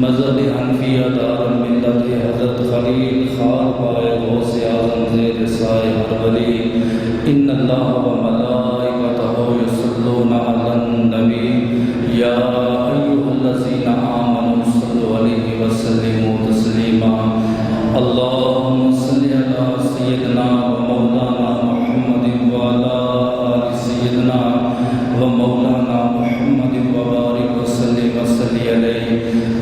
مذہب حنفیہ دار ملت حضرت خلیل خار پائے غوث اعظم زیر سائے ہر ولی ان اللہ و ملائکتہ یصلون علی النبی یا ایھا الذین آمنوا صلوا علیہ وسلموا تسلیما اللہم صل علی سیدنا و مولانا محمد وعلی آل سیدنا و مولانا محمد وبارک وسلم وصلی علیہ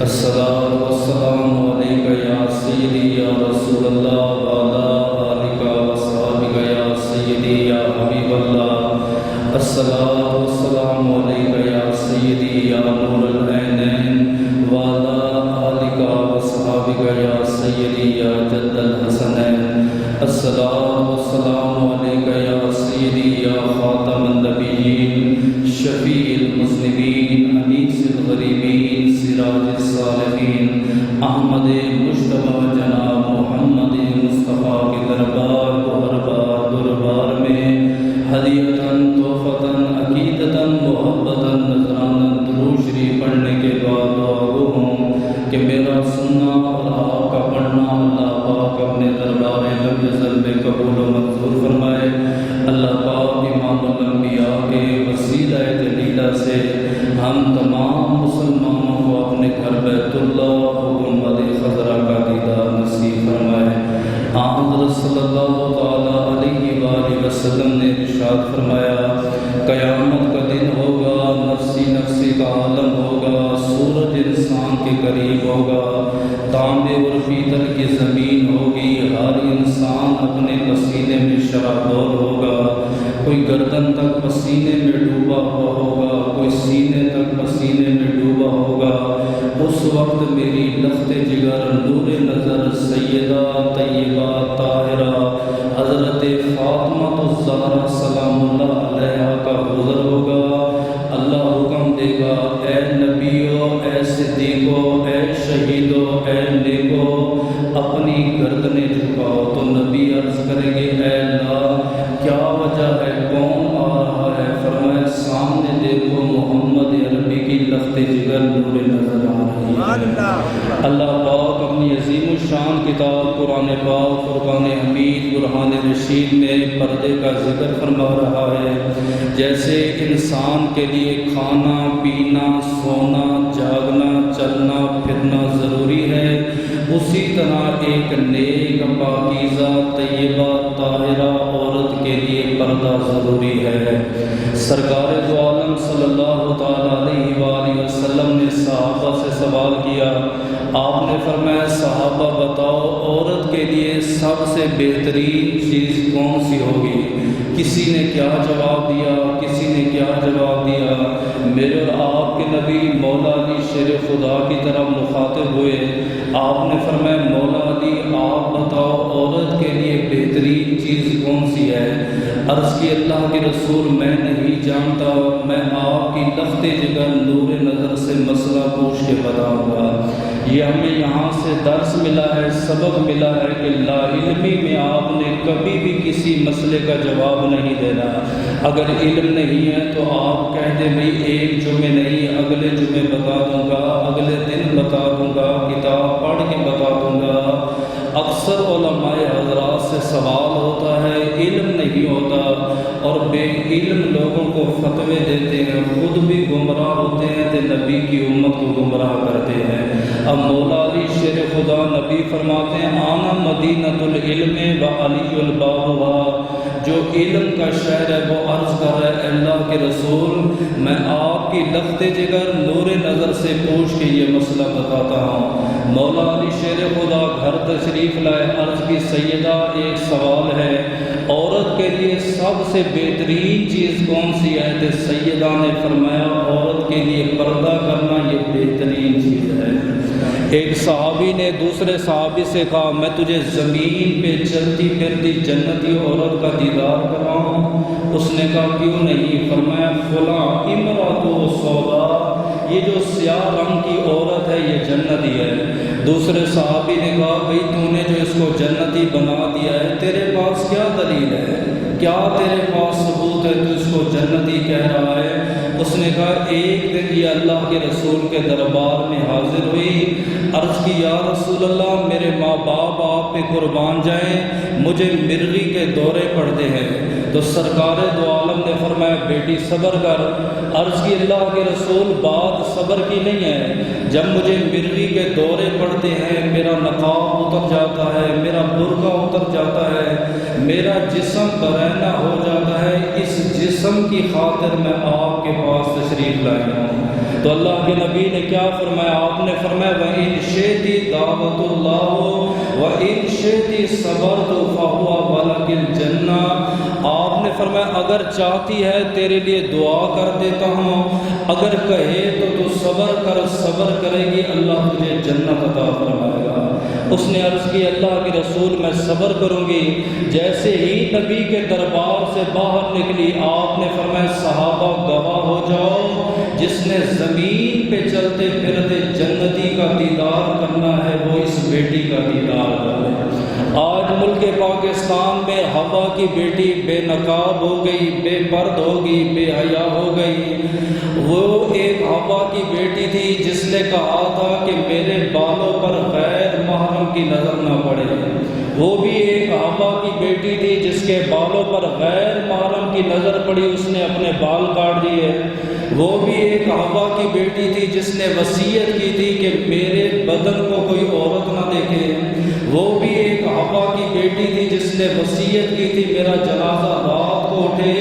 الصلاۃ والسلام علیک یا سیدی یا رسول اللہ وعلی آلک وصحبک یا سیدی یا حبیب اللہ الصلاۃ والسلام علیک یا سیدی یا نور العینین وعلی آلک وصحبک یا سیدی یا جد الحسنین الصلاۃ والسلام علیک یا سیدی یا خاتم النبیین شفیع المذنبین انیس الغریبین سراج الصالحین احمد مجتبی جناب محمد مصطفیٰ کے دربار کو ہر بار دربار میں ہدیۃً تحفۃً عقیدتاً محبتاً نذراناً درود شریف پڑھنے کے بعد دعا گو ہوں کہ میرا سننا اور آپ کا پڑھنا اللہ پاک اپنے دربار لم یزل میں قبول و منظور فرمائے۔ اللہ پاک امام الانبیاء کے وسیلہ جلیلہ سے ہم تمام مسلمانوں کو اپنے گھر بیت اللہ گنبد خضرا کا دیدار نصیب فرمائے۔ حضرت صلی اللہ تعالیٰ علیہ وآلہ وسلم نے ارشاد فرمایا قیامت کا دن ہوگا، نفسی نفسی کا عالم ہوگا، سورج انسان کے قریب ہوگا، تانبے اور پیتل کی زمین ہوگی، ہر انسان اپنے پسینے میں شرابور ہوگا، کوئی گردن تک پسینے میں ڈوبا ہوا ہوگا، کوئی سینے تک پسینے میں ڈوبا ہوگا۔ اس وقت میری لخت جگر نور نظر سیدہ طیبہ طاہرہ حضرت فاطمہ الزہرا سلام اللہ علیہا کا حضور ہوگا۔ اللہ حکم دے گا اے نبیو، اے صدیقو، اے شہیدو، اے نیکو اپنی گردنیں جھکاؤ۔ تو نبی عرض کریں گے اے اللہ کیا وجہ ہے، کون آ رہا ہے؟ فرمایا سامنے دیکھو محمد عربی کی لخت جگر نور نظر آ رہی ہے۔ اللہ پاک اپنی عظیم الشان کتاب قرآن پاک فرقان حمید برہان رشید میں پردے کا ذکر فرما رہا ہے۔ جیسے انسان کے لیے کھانا پینا سونا جاگنا چلنا پھرنا ضروری ہے، اسی طرح ایک نیک پاکیزہ طیبہ طاہرہ عورت کے لیے پردہ ضروری ہے۔ سرکار دو عالم صلی اللہ تعالیٰ علیہ وآلہ وسلم نے صحابہ سے سوال کیا، آپ نے فرمایا صحابہ بتاؤ عورت کے لیے سب سے بہترین چیز کون سی ہوگی؟ کسی نے کیا جواب دیا، کسی نے کیا جواب دیا؟ میرے اور آپ کے نبی مولا علی شیر خدا کی طرف مخاطب ہوئے، آپ نے فرمایا مولا علی آپ بتاؤ عورت کے لیے بہترین چیز کون سی ہے؟ عرض کی اللہ کے رسول میں نہیں جانتا، میں آپ کی لخت جگر نور نظر سے مسئلہ پوچھ کے بتاؤں گا۔ یہ ہمیں یہاں سے درس ملا ہے، سبق ملا ہے کہ لا علمی میں آپ نے کبھی بھی کسی مسئلے کا جواب نہیں دینا۔ اگر علم نہیں ہے تو آپ کہہ دیں بھئی ایک جمعے نہیں، اگلے جمعے بتا دوں گا، اگلے دن بتا دوں گا، کتاب پڑھ کے بتا دوں گا۔ اکثر علماء حضرات سے سوال ہوتا ہے، علم نہیں ہوتا اور بے علم لوگوں کو فتوے دیتے ہیں، خود بھی گمراہ ہوتے ہیں تو نبی کی امت کو گمراہ کرتے ہیں۔ اب مولا علی شیر خدا نبی فرماتے ہیں آنا مدینۃ العلم و علی البابھا، جو علم کا شہر ہے وہ عرض کر رہا ہے اللہ کے رسول میں آپ کی لخت جگر نور نظر سے پوچھ کے یہ مسئلہ بتاتا ہوں۔ مولا علی شیر خدا گھر تشریف لائے، عرض کی سیدہ ایک سوال ہے، عورت کے لیے سب سے بہترین چیز کون سی ہے؟ تو سیدہ نے فرمایا عورت کے لیے پردہ کرنا یہ بہترین چیز ہے۔ ایک صحابی نے دوسرے صحابی سے کہا میں تجھے زمین پہ چلتی پھرتی جنتی عورت کا دیدار کراؤں؟ اس نے کہا کیوں نہیں؟ فرمایا فلاں امرأۃ سودا، یہ جو سیاہ رنگ کی عورت ہے یہ جنتی ہے۔ دوسرے صحابی نے کہا بھئی تو نے جو اس کو جنتی بنا دیا ہے تیرے پاس کیا دلیل ہے، کیا تیرے پاس ثبوت ہے تو اس کو جنتی کہہ رہا ہے؟ اس نے کہا ایک دن یہ اللہ کے رسول کے دربار میں حاضر ہوئی، عرض کی یا رسول اللہ میرے ماں باپ آپ پہ قربان جائیں، مجھے مرغی کے دورے پڑتے ہیں۔ تو سرکار دو عالم نے فرمایا بیٹی صبر کر۔ عرض کی اللہ کے رسول بات صبر کی نہیں ہے، جب مجھے مرغی کے دورے پڑتے ہیں میرا نقاب اتر جاتا ہے، میرا برقع اتر جاتا ہے، میرا جسم برہنہ ہو جاتا ہے، اس جسم کی خاطر میں آپ کے پاس تشریف لایا ہوں۔ تو اللہ کے نبی نے کیا فرمایا؟ آپ نے فرمایا وَإِنْ شِئْتِ دَعْوَتُ اللَّهُ وَإِنْ شِئْتِ صَبَرْتُ فَهُوَ وَلَكِ الْجَنَّةُ۔ آپ نے فرمایا اگر چاہتی ہے تیرے لیے دعا کر دیتا ہوں، اگر کہے تو صبر کر، صبر کرے گی اللہ تجھے جنت عطا فرمائے گا۔ اس نے عرض کی اللہ کے رسول میں صبر کروں گی۔ جیسے ہی نبی کے دربار سے باہر نکلی آپ نے فرمایا صحابہ گواہ ہو جاؤ، جس نے زمین پہ چلتے پھرتے جنتی کا دیدار کرنا ہے وہ اس بیٹی کا دیدار کرے۔ آج ملک پاکستان میں ہوا کی بیٹی بے نقاب ہو گئی، بے پرد ہو گئی، بے حیا ہو گئی۔ وہ ایک ہوا کی بیٹی تھی جس نے کہا تھا کہ میرے بالوں پر غیر محرم کی نظر نہ پڑے۔ وہ بھی ایک ہوا کی بیٹی تھی جس کے بالوں پر غیر محرم کی نظر پڑی، اس نے اپنے بال کاٹ دیے۔ وہ بھی ایک ہوا کی بیٹی تھی جس نے وصیت کی تھی کہ میرے بدن کو کوئی عورت نہ دیکھے۔ وہ بھی ایک ہوا کی بیٹی تھی جس نے وصیت کی تھی میرا جنازہ رات کو اٹھے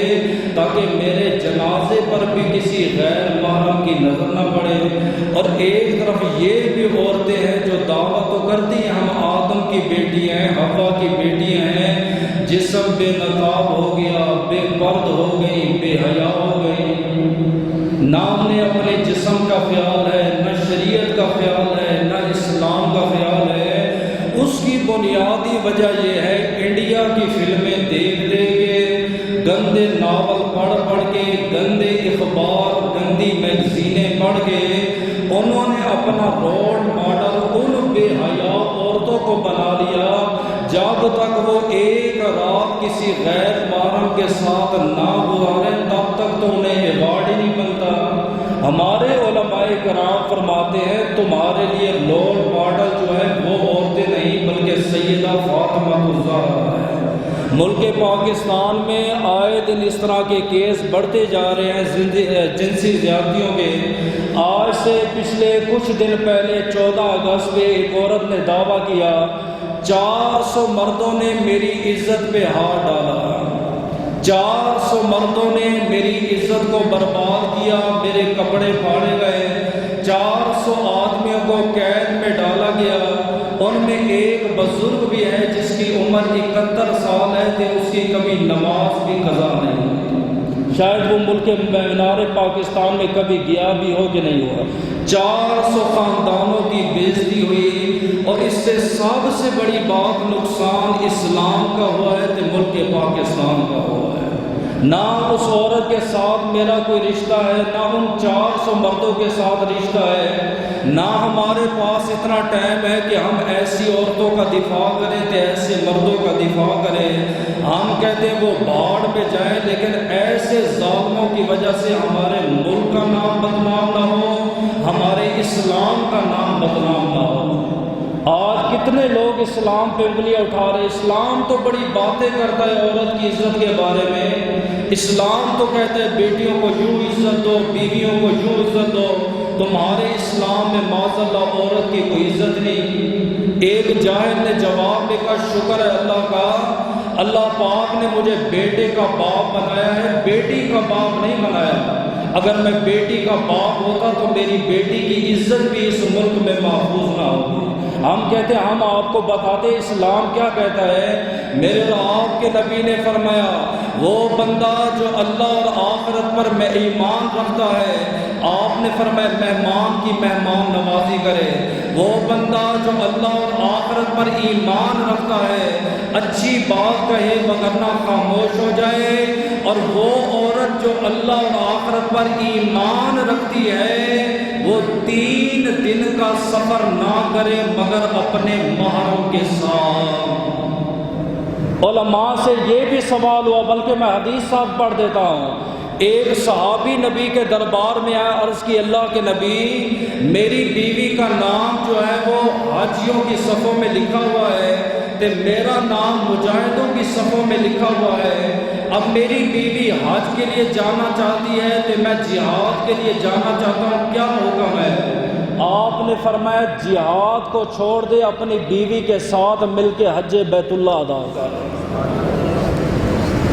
تاکہ میرے جنازے پر بھی کسی غیر محرم کی نظر نہ پڑے۔ اور ایک طرف یہ بھی عورتیں ہیں جو دعوت تو کرتی ہیں ہم آدم کی بیٹی ہیں، ہوا کی بیٹیاں ہیں، جسم بے نقاب ہو گیا، بے پرد ہو گئی، بے حیا ہو گئی، نہ انہیں اپنے جسم کا خیال ہے، نہ شریعت کا خیال ہے، نہ اسلام کا خیال ہے۔ اس کی بنیادی وجہ یہ ہے انڈیا کی فلمیں دیکھ کے، گندے ناول پڑھ کے، گندے اخبار، گندی میگزینیں پڑھ کے انہوں نے اپنا رول ماڈل ان بے حیا عورتوں کو بنا لیا۔ جب تک وہ ایک رات کسی غیر محرم کے ساتھ نہ گزارے تب تک تو انہیں ایوارڈ ہی نہیں ملتا۔ ہمارے علماء کرام فرماتے ہیں تمہارے لیے رول ماڈل جو ہے وہ عورتیں نہیں بلکہ سیدہ فاطمہ الزہرا ہے۔ ملک پاکستان میں آئے دن اس طرح کے کیس بڑھتے جا رہے ہیں جنسی زیادتیوں کے۔ آج سے پچھلے کچھ دن پہلے 14 اگست پہ ایک عورت نے دعویٰ کیا 400 مردوں نے میری عزت پہ ہاتھ ڈالا، 400 مردوں نے میری عزت کو برباد کیا، میرے کپڑے پھاڑے گئے، 400 آدمیوں کو قید میں ڈالا گیا۔ ان میں ایک بزرگ بھی ہے جس کی عمر 71 سال ہے کہ اس کی کبھی نماز بھی قضا نہیں، شاید وہ ملک مینار پاکستان میں کبھی گیا بھی ہو کہ نہیں ہوا۔ 400 خاندانوں کی بےعزتی ہوئی، اور اس سے سب سے بڑی بات نقصان اسلام کا ہوا ہے کہ ملک پاکستان کا ہوا ہے۔ نہ اس عورت کے ساتھ میرا کوئی رشتہ ہے، نہ ان 400 مردوں کے ساتھ رشتہ ہے، نہ ہمارے پاس اتنا ٹائم ہے کہ ہم ایسی عورتوں کا دفاع کریں تو ایسے مردوں کا دفاع کریں۔ ہم کہتے ہیں وہ باڑ پہ جائیں، لیکن ایسے ظالموں کی وجہ سے ہمارے ملک کا نام بدنام نہ ہو، ہمارے اسلام کا نام بدنام نہ ہو۔ آج کتنے لوگ اسلام پہ انگلیاں اٹھا رہے ہیں۔ اسلام تو بڑی باتیں کرتا ہے عورت کی عزت کے بارے میں، اسلام تو کہتا ہے بیٹیوں کو یوں عزت دو، بیویوں کو یوں عزت دو۔ تمہارے اسلام میں معاذ اللہ عورت کی کوئی عزت نہیں۔ ایک جاہل نے جواب میں کہا شکر ہے اللہ کا، اللہ پاک نے مجھے بیٹے کا باپ بنایا ہے، بیٹی کا باپ نہیں بنایا۔ اگر میں بیٹی کا باپ ہوتا تو میری بیٹی کی عزت بھی اس ملک میں محفوظ نہ ہوتی۔ ہم کہتے ہیں ہم آپ کو بتاتے اسلام کیا کہتا ہے۔ میرے اور آپ کے نبی نے فرمایا وہ بندہ جو اللہ اور آخرت پر میں ایمان رکھتا ہے، آپ نے فرمایا مہمان کی مہمان نوازی کرے۔ وہ بندہ جو اللہ اور آخرت پر ایمان رکھتا ہے اچھی بات کہے وگرنہ خاموش ہو جائے، اور وہ عورت جو اللہ اور آخرت پر ایمان رکھتی ہے وہ 3 دن کا سفر نہ کرے مگر اپنے محرم کے ساتھ۔ علماء سے یہ بھی سوال ہوا، بلکہ میں حدیث صاحب پڑھ دیتا ہوں۔ ایک صحابی نبی کے دربار میں آیا، عرض کی اللہ کے نبی میری بیوی کا نام جو ہے وہ حاجیوں کی صفوں میں لکھا ہوا ہے تے میرا نام مجاہدوں کی صفوں میں لکھا ہوا ہے، اب میری بیوی حج کے لیے جانا چاہتی ہے تے میں جہاد کے لیے جانا چاہتا ہوں، کیا حکم ہے؟ آپ نے فرمایا جہاد کو چھوڑ دے، اپنی بیوی کے ساتھ مل کے حج بیت اللہ ادا کر۔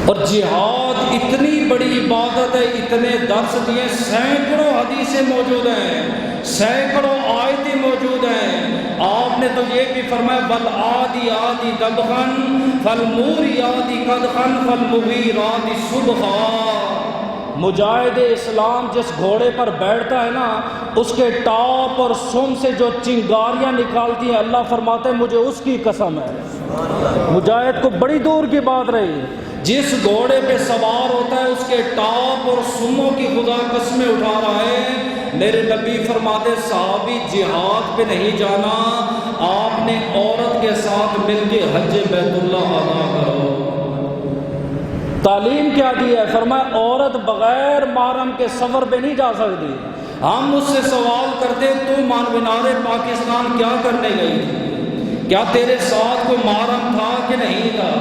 اور جہاد اتنی بڑی عبادت ہے، اتنے درس دیے، سینکڑوں حدیثیں موجود ہیں، سینکڑوں آیتیں موجود ہیں۔ آپ نے تو یہ بھی فرمایا والعادی عادی دبغن فالموریات قدغن فالمغیرات صبحا۔ مجاہد اسلام جس گھوڑے پر بیٹھتا ہے نا، اس کے ٹاپ اور سم سے جو چنگاریاں نکالتی ہیں، اللہ فرماتے ہیں مجھے اس کی قسم ہے۔ مجاہد کو بڑی دور کی بات رہی، جس گھوڑے پہ سوار ہوتا ہے اس کے ٹاپ اور سموں کی خدا قسمیں اٹھا رہا ہے۔ میرے نبی فرماتے صحابی جہاد پہ نہیں جانا، آپ نے عورت کے ساتھ مل کے حج بیت اللہ ادا کرو۔ تعلیم کیا دی ہے؟ فرمایا عورت بغیر محرم کے سفر پہ نہیں جا سکتی۔ ہم اس سے سوال کرتے تو مینار پاکستان کیا کرنے گئی تھی؟ کیا تیرے ساتھ کوئی محرم تھا کہ نہیں تھا؟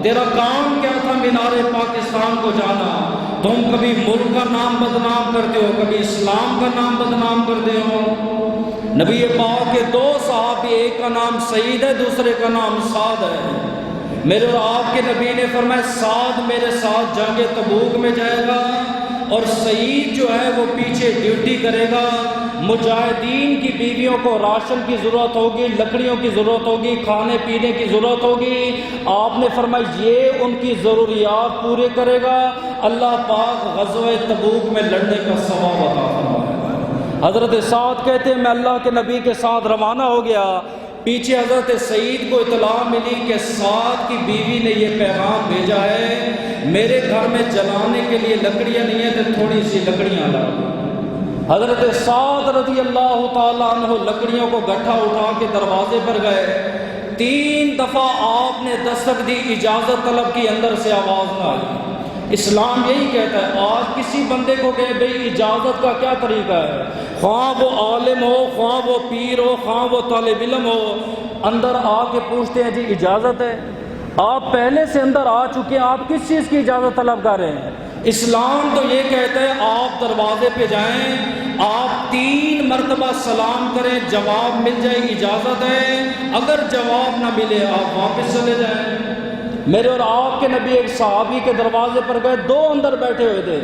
تیرا کام کیا تھا مینار پاکستان کو جانا؟ تم کبھی ملک کا نام بدنام کرتے ہو، کبھی اسلام کا نام بدنام کرتے ہو۔ نبی پاک کے 2 صحابی، ایک کا نام سعید ہے دوسرے کا نام سعد ہے۔ میرے اور آپ کے نبی نے فرمایا سعد میرے ساتھ جنگ تبوک میں جائے گا اور سعید جو ہے وہ پیچھے ڈیوٹی کرے گا۔ مجاہدین کی بیویوں کو راشن کی ضرورت ہوگی، لکڑیوں کی ضرورت ہوگی، کھانے پینے کی ضرورت ہوگی۔ آپ نے فرمایا یہ ان کی ضروریات پورے کرے گا، اللہ پاک غزوہ تبوک میں لڑنے کا ثواب عطا فرمائے گا۔ حضرت سعد کہتے ہیں میں اللہ کے نبی کے ساتھ روانہ ہو گیا، پیچھے حضرت سعید کو اطلاع ملی کہ سعد کی بیوی نے یہ پیغام بھیجا ہے میرے گھر میں جلانے کے لیے لکڑیاں نہیں ہیں تو تھوڑی سی لکڑیاں لا۔ حضرت سعد رضی اللہ تعالیٰ عنہ لکڑیوں کو گٹھا اٹھا کے دروازے پر گئے، 3 دفعہ آپ نے دستک دی، اجازت طلب کی، اندر سے آواز نہ آئی۔ اسلام یہی کہتا ہے آج کسی بندے کو کہ بھئی اجازت کا کیا طریقہ ہے، خواہ وہ عالم ہو، خواہ وہ پیر ہو، خواہ وہ طالب علم ہو، اندر آ کے پوچھتے ہیں جی اجازت ہے؟ آپ پہلے سے اندر آ چکے ہیں، آپ کس چیز کی اجازت طلب کر رہے ہیں؟ اسلام تو یہ کہتا ہے آپ دروازے پہ جائیں، آپ 3 مرتبہ سلام کریں، جواب مل جائے اجازت ہے، اگر جواب نہ ملے آپ واپس چلے جائیں۔ میرے اور آپ کے نبی ایک صحابی کے دروازے پر گئے، 2 اندر بیٹھے ہوئے تھے،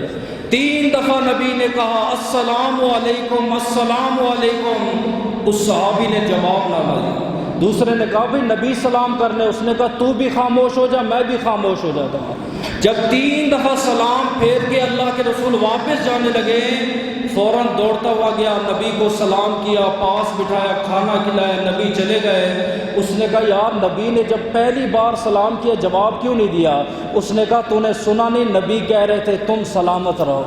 3 دفعہ نبی نے کہا السلام علیکم السلام علیکم، اس صحابی نے جواب نہ دیا۔ دوسرے نے کہا بھئی نبی سلام کرنے، اس نے کہا تو بھی خاموش ہو جا، میں بھی خاموش ہو جاتا ہوں۔ جب 3 دفعہ سلام پھیر کے اللہ کے رسول واپس جانے لگے، فوراً دوڑتا ہوا گیا، نبی کو سلام کیا، پاس بٹھایا، کھانا کھلایا، نبی چلے گئے۔ اس نے کہا یار نبی نے جب پہلی بار سلام کیا جواب کیوں نہیں دیا؟ اس نے کہا تو نے سنا نہیں، نبی کہہ رہے تھے تم سلامت رہو،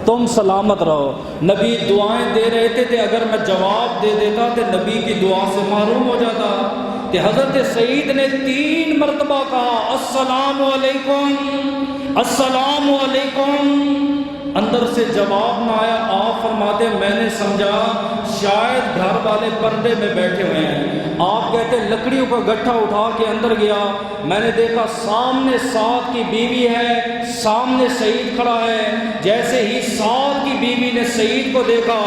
تم سلامت رہو۔ نبی دعائیں دے رہے تھے، اگر میں جواب دے دیتا تو نبی کی دعا سے محروم ہو جاتا۔ کہ حضرت سعید نے 3 مرتبہ کہا السلام علیکم السلام علیکم، اندر سے جواب نہ آیا۔ آپ فرماتے میں نے سمجھا شاید گھر والے پردے میں بیٹھے ہوئے ہیں۔ آپ کہتے لکڑیوں کا گٹھا اٹھا کے اندر گیا، میں نے دیکھا سامنے سعد کی بیوی ہے، سامنے سعید کھڑا ہے۔ جیسے ہی سعد کی بیوی نے سعید کو دیکھا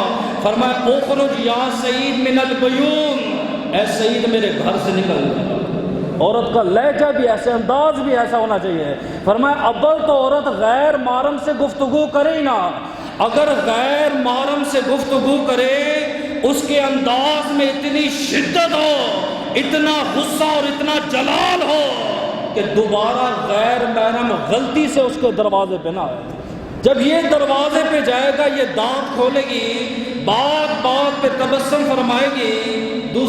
فرمایا اخرج یا سعید من البیون، اے سعید میرے گھر سے نکل جا۔ عورت کا لہجہ بھی ایسے، انداز بھی ایسا ہونا چاہیے۔ فرمایا اول تو عورت غیر محرم سے گفتگو کرے ہی نہ، اگر غیر محرم سے گفتگو کرے اس کے انداز میں اتنی شدت ہو، اتنا غصہ اور اتنا جلال ہو کہ دوبارہ غیر محرم غلطی سے اس کے دروازے پہ نہ آئے۔ جب یہ دروازے پہ جائے گا یہ دانت کھولے گی، بات بات پہ تبسم فرمائے گی،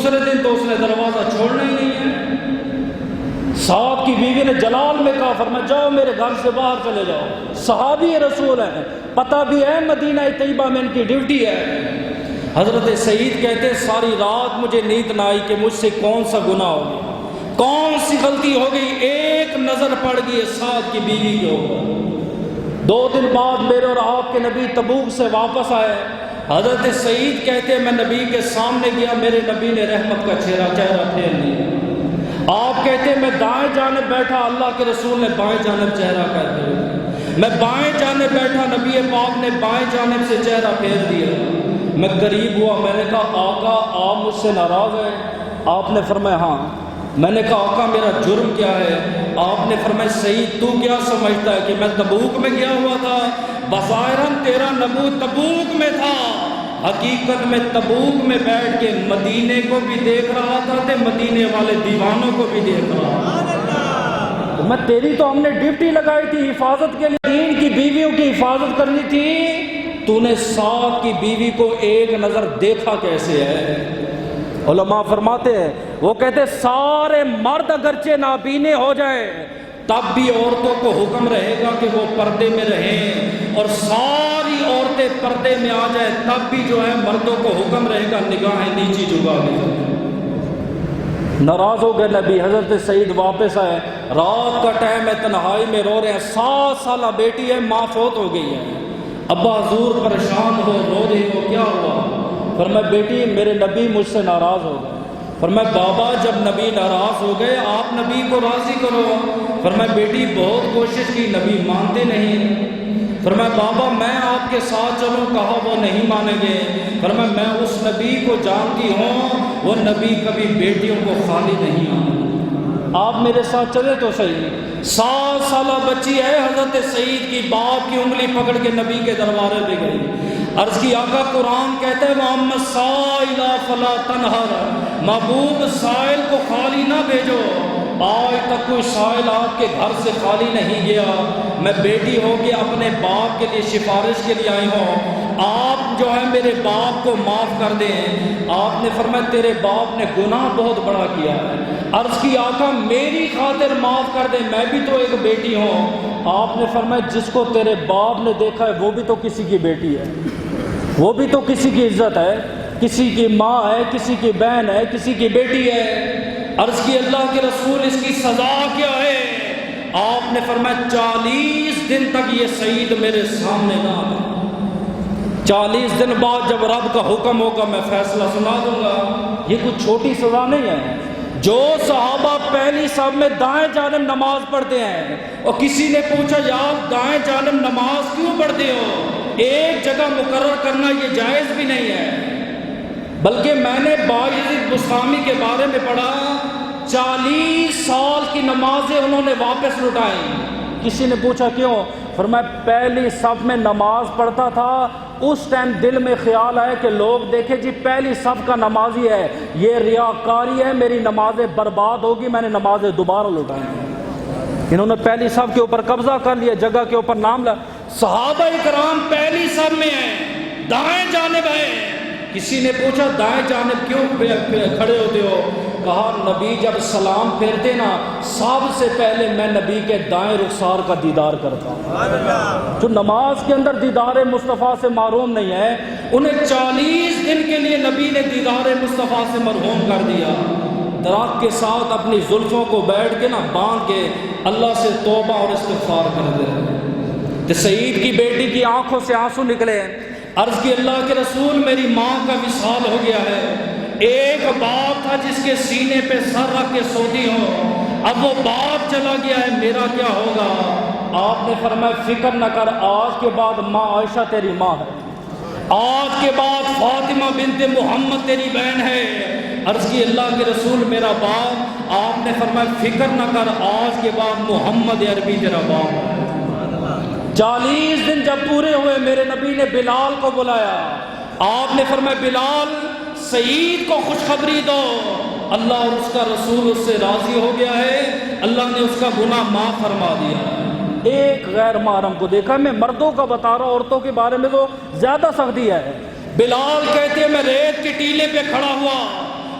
دوسرے دن تو اس نے دروازہ چھوڑنا ہی نہیں ہے۔ سعد کی بیوی نے جلال میں کہا، فرمایا جاؤ میرے گھر سے باہر چلے جاؤ، صحابی رسول ہیں، پتہ بھی ہے مدینہ طیبہ میں ان کی ڈیوٹی ہے۔ حضرت سعید کہتے ساری رات مجھے نیند نہ آئی کہ مجھ سے کون سا گناہ ہو گیا، کون سی غلطی ہو گئی، ایک نظر پڑ گئی سعد کی بیوی کے اوپر۔ 2 دن بعد میرے اور آپ کے نبی تبوک سے واپس آئے۔ حضرت سعید کہتے میں نبی کے سامنے گیا، میرے نبی نے رحمت کا چہرہ پھیر لیا۔ آپ کہتے میں دائیں جانب بیٹھا، اللہ کے رسول نے بائیں جانب چہرہ پھیر دیا۔ میں بائیں جانب بیٹھا، نبی پاک نے بائیں جانب سے چہرہ پھیر دیا۔ میں قریب ہوا، میں نے کہا آقا آپ مجھ سے ناراض ہیں؟ آپ نے فرمایا ہاں۔ میں نے کہا آقا میرا جرم کیا ہے؟ آپ نے فرمایا سعید تو کیا سمجھتا ہے کہ میں تبوک میں گیا ہوا تھا؟ بظاہراً تیرا نبو تبوک میں تھا، حقیقت میں تبوک میں بیٹھ کے مدینے کو بھی دیکھ رہا تھا تے مدینے والے دیوانوں کو بھی دیکھ رہا تھا۔ میں تیری تو ہم نے ڈیوٹی لگائی تھی حفاظت کے لیے، دین کی بیویوں کی حفاظت کرنی تھی، تو نے سعد کی بیوی کو ایک نظر دیکھا کیسے ہے؟ علماء فرماتے ہیں، وہ کہتے سارے مرد اگرچہ نابینے ہو جائے تب بھی عورتوں کو حکم رہے گا کہ وہ پردے میں رہیں، اور ساری عورتیں پردے میں آ جائے تب بھی جو ہے مردوں کو حکم رہے گا نگاہیں نیچی جھکا کے۔ ناراض ہو گئے نبی۔ حضرت سعید واپس آئے، رات کا ٹائم ہے، تنہائی میں رو رہے ہیں، 7 سالہ بیٹی ہے، ماں فوت ہو گئی ہے۔ ابا حضور پریشان ہو، رو رہی ہو، کیا ہوا؟ فرمایا بیٹی میرے نبی مجھ سے ناراض ہو گئے۔ فرمایا بابا جب نبی ناراض ہو گئے آپ نبی کو راضی کرو۔ فرمایا بیٹی بہت کوشش کی، نبی مانتے نہیں۔ فرمایا بابا میں آپ کے ساتھ چلوں، کہا وہ نہیں مانیں گے۔ فرمایا میں اس نبی کو جانتی ہوں، وہ نبی کبھی بیٹیوں کو خالی نہیں آنا، آپ میرے ساتھ چلے تو صحیح۔ 7 سالہ بچی ہے، حضرت سعید کی باپ کی انگلی پکڑ کے نبی کے دروازے پہ گئی، عرض کی آقا قرآن کہتا ہے وَأَمَّا السَّائِلَ فَلَا تَنْهَرْ، محبوب سائل کو خالی نہ بھیجو، آج تک کوئی سائل آپ کے گھر سے خالی نہیں گیا، میں بیٹی ہو کے اپنے باپ کے لیے سفارش کے لیے آئی ہوں، آپ جو ہے میرے باپ کو معاف کر دیں۔ آپ نے فرمایا تیرے باپ نے گناہ بہت بڑا کیا ہے، عرض کی آقا میری خاطر معاف کر دیں، میں بھی تو ایک بیٹی ہوں۔ آپ نے فرمایا جس کو تیرے باپ نے دیکھا ہے وہ بھی تو کسی کی بیٹی ہے، وہ بھی تو کسی کی عزت ہے، کسی کی ماں ہے، کسی کی بہن ہے، کسی کی بیٹی ہے۔ عرض کی اللہ کے رسول اس کی سزا کیا ہے؟ آپ نے فرمایا 40 دن تک یہ سعید میرے سامنے نہ آئے، 40 دن بعد جب رب کا حکم ہوگا میں فیصلہ سنا دوں گا۔ یہ کوئی چھوٹی سزا نہیں ہے۔ جو صحابہ پہلی صف میں دائیں جانب نماز پڑھتے ہیں، اور کسی نے پوچھا یار دائیں جانب نماز کیوں پڑھتے ہو، ایک جگہ مقرر کرنا یہ جائز بھی نہیں ہے، بلکہ میں نے باعزید بسطامی کے بارے میں پڑھا 40 سال کی نمازیں انہوں نے واپس لٹائیں۔ کسی نے پوچھا کیوں؟ فرمایا پہلی صف میں نماز پڑھتا تھا، اس ٹائم دل میں خیال آئے کہ لوگ دیکھیں جی پہلی صف کا نمازی ہے، یہ ریاکاری ہے، میری نمازیں برباد ہوگی، میں نے نمازیں دوبارہ لٹائیں۔ انہوں نے پہلی صف کے اوپر قبضہ کر لیا، جگہ کے اوپر نام لا۔ صحابہ کرام پہلی صف میں ہیں، دائیں جانب ہیں۔ کسی نے پوچھا دائیں جانب کیوں کھڑے ہوتے ہو؟ کہا نبی جب سلام پھیرتے نا سب سے پہلے میں نبی کے دائیں رخسار کا دیدار کرتا ہوں۔ جو نماز کے اندر دیدار مصطفیٰ سے محروم نہیں ہے، انہیں 40 دن کے لیے نبی نے دیدار مصطفیٰ سے محروم کر دیا۔ درخت کے ساتھ اپنی زلفوں کو بیٹھ کے نا باندھ کے اللہ سے توبہ اور استغفار کر دے۔ تو سعید کی بیٹی کی آنکھوں سے آنسو نکلے، عرض کی اللہ کے رسول میری ماں کا وصال ہو گیا ہے، ایک باپ تھا جس کے سینے پہ سر رکھ کے سوتی ہوں، اب وہ باپ چلا گیا ہے، میرا کیا ہوگا؟ آپ نے فرمایا فکر نہ کر، آج کے بعد ماں عائشہ تیری ماں ہے، آج کے بعد فاطمہ بنت محمد تیری بہن ہے۔ عرض کی اللہ کے رسول میرا باپ؟ آپ نے فرمایا فکر نہ کر، آج کے بعد محمد عربی تیرا باپ ہے۔ 40 دن جب پورے ہوئے میرے نبی نے بلال کو بلایا، آپ نے فرمایا بلال سعید کو خوشخبری دو، اللہ اور اس کا رسول اس سے راضی ہو گیا ہے، اللہ نے اس کا گناہ معاف فرما دیا۔ ایک غیر محرم کو دیکھا، میں مردوں کا بتا رہا ہوں، عورتوں کے بارے میں تو زیادہ سختی ہے۔ بلال کہتے ہیں میں ریت کے ٹیلے پہ کھڑا ہوا،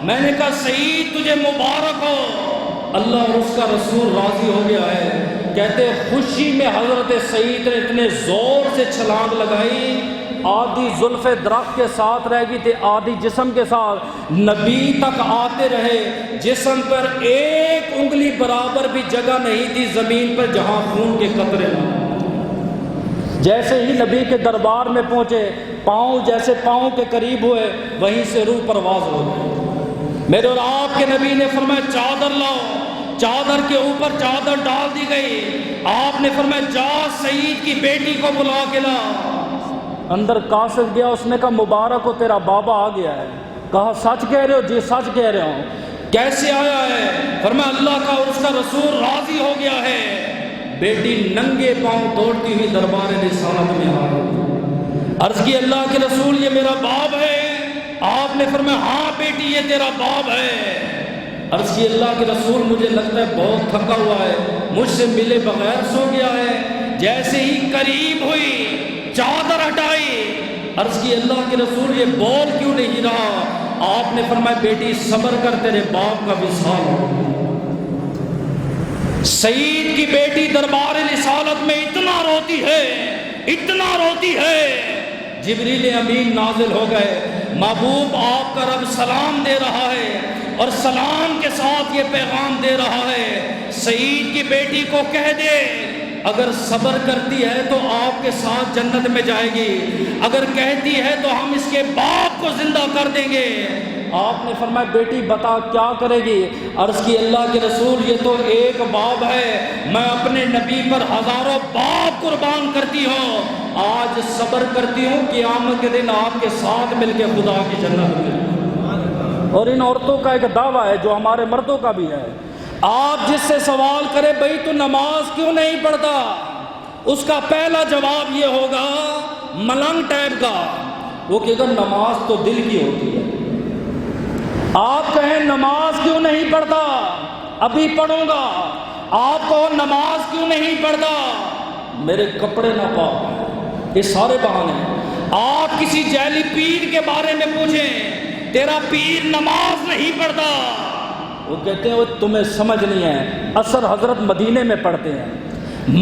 میں نے کہا سعید تجھے مبارک ہو، اللہ اور اس کا رسول راضی ہو گیا ہے۔ کہتے خوشی میں حضرت سعید نے اتنے زور سے چھلانگ لگائی، آدھی زلف درخت کے ساتھ رہ گئی تھی، آدھی جسم کے ساتھ، نبی تک آتے رہے، جسم پر ایک انگلی برابر بھی جگہ نہیں تھی زمین پر جہاں خون کے قطرے نہ۔ جیسے ہی نبی کے دربار میں پہنچے، پاؤں جیسے پاؤں کے قریب ہوئے، وہیں سے روح پرواز ہو گئی۔ میرے اور آپ کے نبی نے فرمایا چادر لاؤ، چادر کے اوپر چادر ڈال دی گئی۔ آپ نے فرمایا جا سعید کی بیٹی کو بلا کے لا۔ اندر قاصد گیا، اس نے کہا مبارک ہو تیرا بابا آ گیا ہے۔ کہا سچ کہہ رہے ہو؟ جی سچ کہہ رہا ہوں۔ کیسے آیا ہے؟ فرمایا اللہ کا اور اس کا رسول راضی ہو گیا ہے۔ بیٹی ننگے پاؤں دوڑتی ہوئی دربار رسالت میں آ گئی، عرض کی اللہ کے رسول یہ میرا باپ ہے؟ آپ نے فرمایا ہاں بیٹی یہ تیرا باپ ہے۔ عرض کی اللہ کے رسول مجھے لگتا ہے بہت تھکا ہوا ہے، مجھ سے ملے بغیر سو گیا ہے۔ جیسے ہی قریب ہوئی چادر ہٹائی، عرض کی اللہ کے رسول یہ بول کیوں نہیں رہا؟ آپ نے فرمایا بیٹی صبر کر، تیرے باپ کا وصال ہو۔ سعید کی بیٹی دربار رسالت میں اتنا روتی ہے، اتنا روتی ہے، جبریل امین نازل ہو گئے، محبوب آپ کا رب سلام دے رہا ہے اور سلام کے ساتھ یہ پیغام دے رہا ہے سعید کی بیٹی کو کہہ دے اگر صبر کرتی ہے تو آپ کے ساتھ جنت میں جائے گی، اگر کہتی ہے تو ہم اس کے باپ کو زندہ کر دیں گے۔ آپ نے فرمایا بیٹی بتا کیا کرے گی؟ عرض کی اللہ کے رسول یہ تو ایک باپ ہے، میں اپنے نبی پر ہزاروں باپ قربان کرتی ہوں، آج صبر کرتی ہوں، قیامت کے دن آپ کے ساتھ مل کے خدا کی جنت میں۔ اور ان عورتوں کا ایک دعویٰ ہے جو ہمارے مردوں کا بھی ہے، آپ جس سے سوال کرے بھئی تو نماز کیوں نہیں پڑھتا، اس کا پہلا جواب یہ ہوگا ملنگ ٹائپ کا، وہ کہ اگر نماز تو دل کی ہوتی ہے۔ آپ کہیں نماز کیوں نہیں پڑھتا، ابھی پڑھوں گا، آپ کو نماز کیوں نہیں پڑھتا، میرے کپڑے نہ پاک، یہ سارے بہانے ہیں۔ آپ کسی جعلی پیر کے بارے میں پوچھیں، تیرا پیر نماز نہیں پڑھتا، وہ کہتے ہیں وہ تمہیں سمجھ نہیں ہے، عصر حضرت مدینے میں پڑھتے ہیں،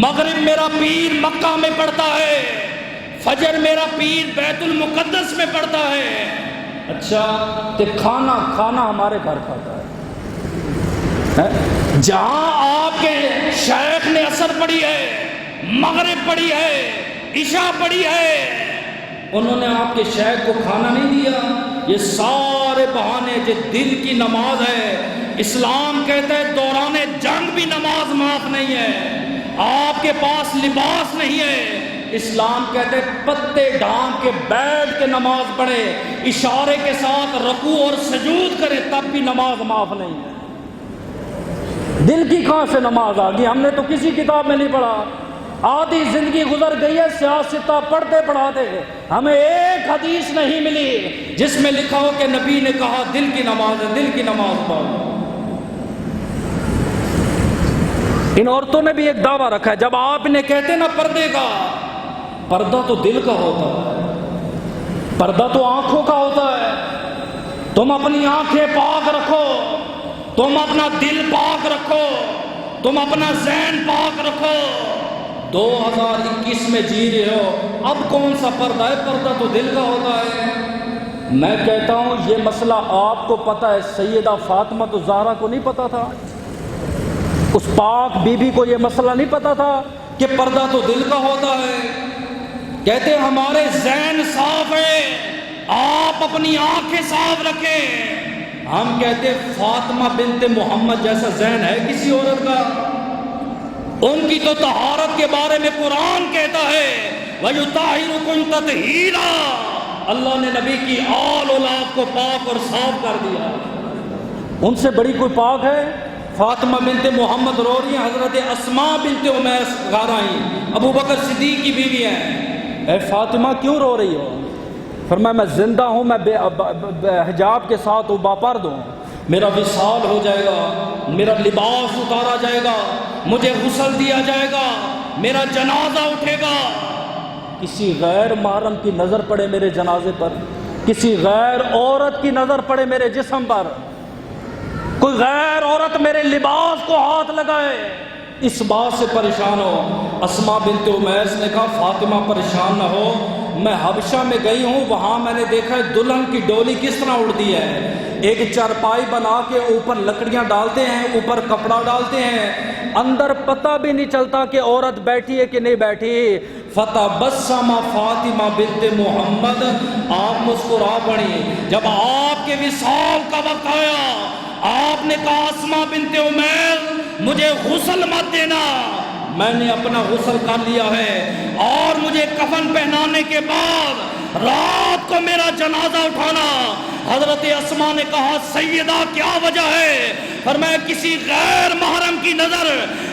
مغرب میرا پیر مکہ میں پڑھتا ہے، فجر میرا پیر بیت المقدس میں پڑھتا ہے۔ اچھا کہ کھانا ہمارے گھر کھاتا ہے، جہاں آپ کے شیخ نے عصر پڑھی ہے، مغرب پڑھی ہے، عشاء پڑھی ہے، انہوں نے آپ کے شیخ کو کھانا نہیں دیا۔ یہ سارے بہانے جو دل کی نماز ہے، اسلام کہتا ہے دوران جنگ بھی نماز معاف نہیں ہے، آپ کے پاس لباس نہیں ہے، اسلام کہتے پتے ڈھانپ کے بیٹھ کے نماز پڑھے، اشارے کے ساتھ رکوع اور سجود کرے تب بھی نماز معاف نہیں ہے۔ دل کی کہاں سے نماز آ گئی؟ ہم نے تو کسی کتاب میں نہیں پڑھا، آدھی زندگی گزر گئی ہے سیاستہ پڑھتے پڑھاتے، ہمیں ایک حدیث نہیں ملی جس میں لکھا ہو کہ نبی نے کہا دل کی نماز ہے، دل کی نماز پڑھو۔ ان عورتوں نے بھی ایک دعویٰ رکھا ہے، جب آپ نے کہتے نا پردے کا، پردہ تو دل کا ہوتا ہے، پردہ تو آنکھوں کا ہوتا ہے، تم اپنی آنکھیں پاک رکھو، تم اپنا دل پاک رکھو، تم اپنا ذہن پاک رکھو۔ 2021 میں جی رہے ہو، اب کون سا پردہ ہے؟ پردہ تو دل کا ہوتا ہے۔ میں کہتا ہوں یہ مسئلہ آپ کو پتہ ہے، سیدہ فاطمہ الزہرا کو نہیں پتا تھا، اس پاک بی بی کو یہ مسئلہ نہیں پتا تھا کہ پردہ تو دل کا ہوتا ہے؟ کہتے ہمارے ذہن صاف ہے، آپ اپنی آنکھیں صاف رکھیں۔ ہم کہتے فاطمہ بنت محمد جیسا ذہن ہے کسی عورت کا؟ ان کی تو طہارت کے بارے میں قرآن کہتا ہے وَيُطَهِّرُكُمْ تَطْهِيرًا، اللہ نے نبی کی آل اولاد کو پاک اور صاف کر دیا۔ ان سے بڑی کوئی پاک ہے؟ فاطمہ بنت محمد رو رہی ہیں، حضرت اسماء بنت امیس گا رہی ہیں، ابو بکر صدیق کی بیوی ہیں۔ اے فاطمہ کیوں رو رہی ہو؟ فرمایا میں زندہ ہوں، میں حجاب کے ساتھ ہوں، باپرد ہوں، میرا وصال ہو جائے گا، میرا لباس اتارا جائے گا، مجھے غسل دیا جائے گا، میرا جنازہ اٹھے گا۔ کسی غیر محرم کی نظر پڑے میرے جنازے پر، کسی غیر عورت کی نظر پڑے میرے جسم پر، کوئی غیر عورت میرے لباس کو ہاتھ لگائے، اس بات سے پریشان ہو۔ اسماء بنت امیس نے کہا فاطمہ پریشان نہ ہو، میں حبشہ میں گئی ہوں، وہاں میں نے دیکھا ہے دلہن کی ڈولی کس طرح اڑتی ہے، ایک چارپائی بنا کے اوپر لکڑیاں ڈالتے ہیں، اوپر کپڑا ڈالتے ہیں، اندر پتہ بھی نہیں چلتا کہ عورت بیٹھی ہے کہ نہیں بیٹھی۔ فتبسم فاطمہ بنت محمد، آپ مسکرا پڑی۔ جب آپ کے وصال کا وقت آیا، آپ نے کہا اسماء بنت امیس مجھے غسل مت دینا، میں نے اپنا غسل کر لیا ہے، اور مجھے کفن پہنانے کے بعد رات کو میرا جنازہ اٹھانا۔ حضرت اسماء نے کہا سیدہ کیا وجہ ہے؟ فرمایا کسی غیر محرم کی نظر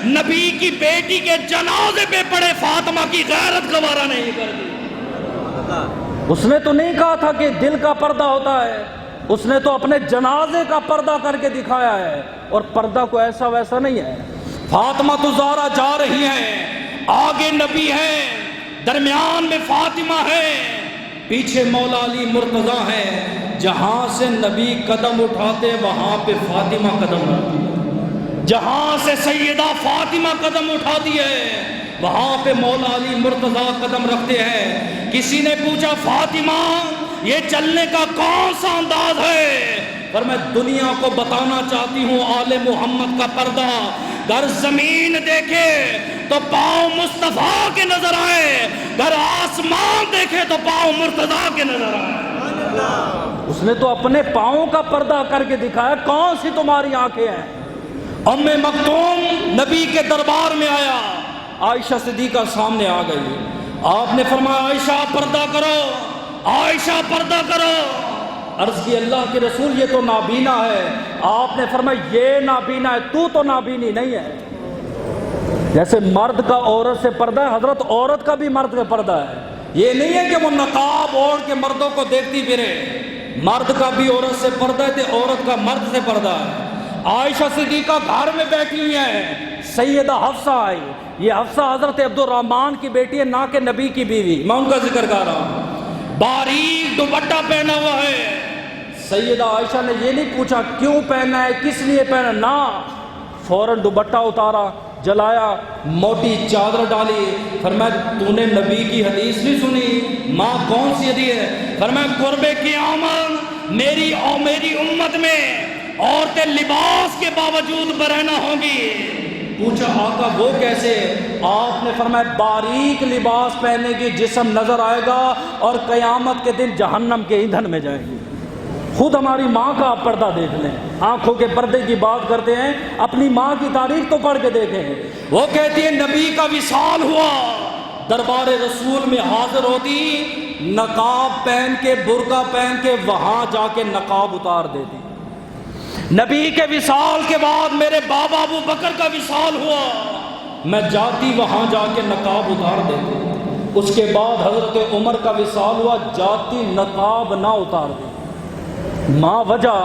نبی کی بیٹی کے جنازے پہ پڑے، فاطمہ کی غیرت گوارا نہیں کرتی۔ اس نے تو نہیں کہا تھا کہ دل کا پردہ ہوتا ہے، اس نے تو اپنے جنازے کا پردہ کر کے دکھایا ہے، اور پردہ کو ایسا ویسا نہیں ہے۔ فاطمہ تو زہرا جا رہی ہیں، آگے نبی ہیں، درمیان میں فاطمہ ہے، پیچھے مولا علی مرتضیٰ ہیں۔ جہاں سے نبی قدم اٹھاتے وہاں پہ فاطمہ قدم رکھتی ہے، جہاں سے سیدہ فاطمہ قدم اٹھاتی ہے وہاں پہ مولا علی مرتضیٰ قدم رکھتے ہیں۔ کسی نے پوچھا فاطمہ یہ چلنے کا کون سا انداز ہے؟ پر میں دنیا کو بتانا چاہتی ہوں آل محمد کا پردہ، گر زمین دیکھے تو پاؤں مصطفیٰ کے نظر آئے، گر آسمان دیکھے تو پاؤں مرتضیٰ کے نظر آئے۔ اس نے تو اپنے پاؤں کا پردہ کر کے دکھایا، کون سی تمہاری آنکھیں ہیں؟ ام مکتوم نبی کے دربار میں آیا، عائشہ صدیقہ سامنے آ گئی، آپ نے فرمایا عائشہ پردہ کرو، عائشہ پردہ کرو۔ عرض کی اللہ کے رسول یہ تو نابینا ہے، آپ نے فرمایا یہ نابینا ہے، تو نابینی نہیں ہے۔ جیسے مرد کا عورت سے پردہ ہے، حضرت عورت کا بھی مرد کا پردہ ہے، یہ نہیں ہے کہ وہ نقاب اوڑھ کے مردوں کو دیکھتی پھرے، مرد کا بھی عورت سے پردہ ہے، عورت کا مرد سے پردہ ہے۔ عائشہ صدیقہ گھر میں بیٹھی ہوئی ہیں، سیدہ حفصہ آئی، یہ حفصہ حضرت عبد الرحمن کی بیٹی ہے، نہ کہ نبی کی بیوی، میں ان کا ذکر کر رہا ہوں، باریک دوپٹہ پہنا ہوا ہے۔ سیدہ عائشہ نے یہ نہیں پوچھا کیوں پہنا ہے، کس لیے پہنا، نہ، فوراً دوپٹہ اتارا، جلایا، موٹی چادر ڈالی، فرمایا تو نے نبی کی حدیث نہیں سنی؟ ماں کون سی حدیث ہے؟ فرمایا قرب قیامت میری اور میری امت میں عورتیں لباس کے باوجود برہنہ ہوں گی۔ پوچھا آقا وہ کیسے؟ آپ نے فرمایا باریک لباس پہنے گی، جسم نظر آئے گا، اور قیامت کے دن جہنم کے ایندھن میں جائے گی۔ خود ہماری ماں کا آپ پردہ دیکھ لیں، آنکھوں کے پردے کی بات کرتے ہیں، اپنی ماں کی تاریخ تو پڑھ کے دیکھیں، وہ کہتی ہے نبی کا وصال ہوا، دربار رسول میں حاضر ہوتی، نقاب پہن کے برقع پہن کے وہاں جا کے نقاب اتار دیتی۔ نبی کے وصال کے بعد میرے بابا ابو بکر کا وصال ہوا، میں جاتی وہاں جا کے نقاب اتار دیتی۔ اس کے بعد حضرت عمر کا وصال ہوا، جاتی نقاب نہ اتار دیتی۔ ماں وجہ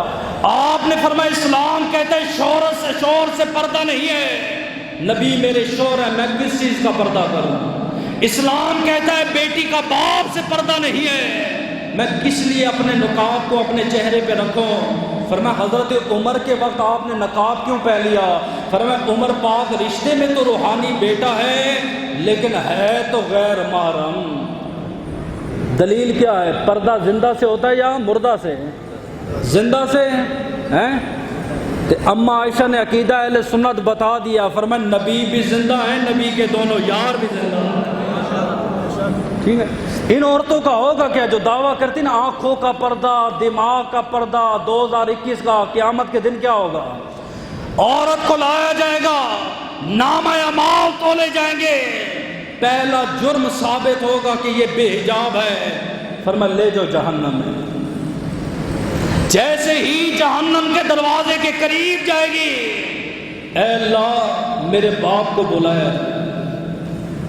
آپ نے فرمایا اسلام کہتا ہے شور سے پردہ نہیں ہے، نبی میرے شور ہے، میں کس چیز کا پردہ کروں؟ اسلام کہتا ہے بیٹی کا باپ سے پردہ نہیں ہے، میں کس لیے اپنے نقاب کو اپنے چہرے پہ رکھوں؟ فرمایا حضرت عمر کے وقت آپ نے نقاب کیوں پہن لیا؟ فرمایا عمر پاک رشتے میں تو روحانی بیٹا ہے لیکن ہے تو غیر محرم۔ دلیل کیا ہے؟ پردہ زندہ سے ہوتا ہے یا مردہ سے؟ زندہ سے ہیں؟ کہ اما عائشہ نے عقیدہ اہل سنت بتا دیا، فرمایا نبی بھی زندہ ہیں، نبی کے دونوں یار بھی زندہ ہیں۔ ٹھیک ہے، ان عورتوں کا ہوگا کیا جو دعویٰ کرتی نا آنکھوں کا پردہ، دماغ کا پردہ، 2021 کا قیامت کے دن کیا ہوگا؟ عورت کو لایا جائے گا، نامہ اعمال تولے جائیں گے، پہلا جرم ثابت ہوگا کہ یہ بے حجاب ہے، فرمایا لے جو جہنم میں۔ جیسے ہی جہنم کے دروازے کے قریب جائے گی، اے اللہ میرے باپ کو بلایا،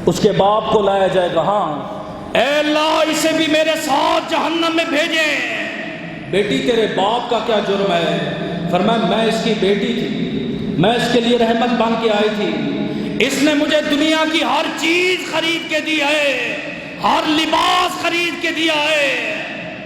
اس کے باپ کو لایا جائے گا، ہاں اے اللہ اسے بھی میرے ساتھ جہنم میں بھیجیں۔ بیٹی تیرے باپ کا کیا جرم ہے؟ فرمایا میں اس کی بیٹی تھی، میں اس کے لیے رحمت بن کے آئی تھی، اس نے مجھے دنیا کی ہر چیز خرید کے دی ہے، ہر لباس خرید کے دیا ہے،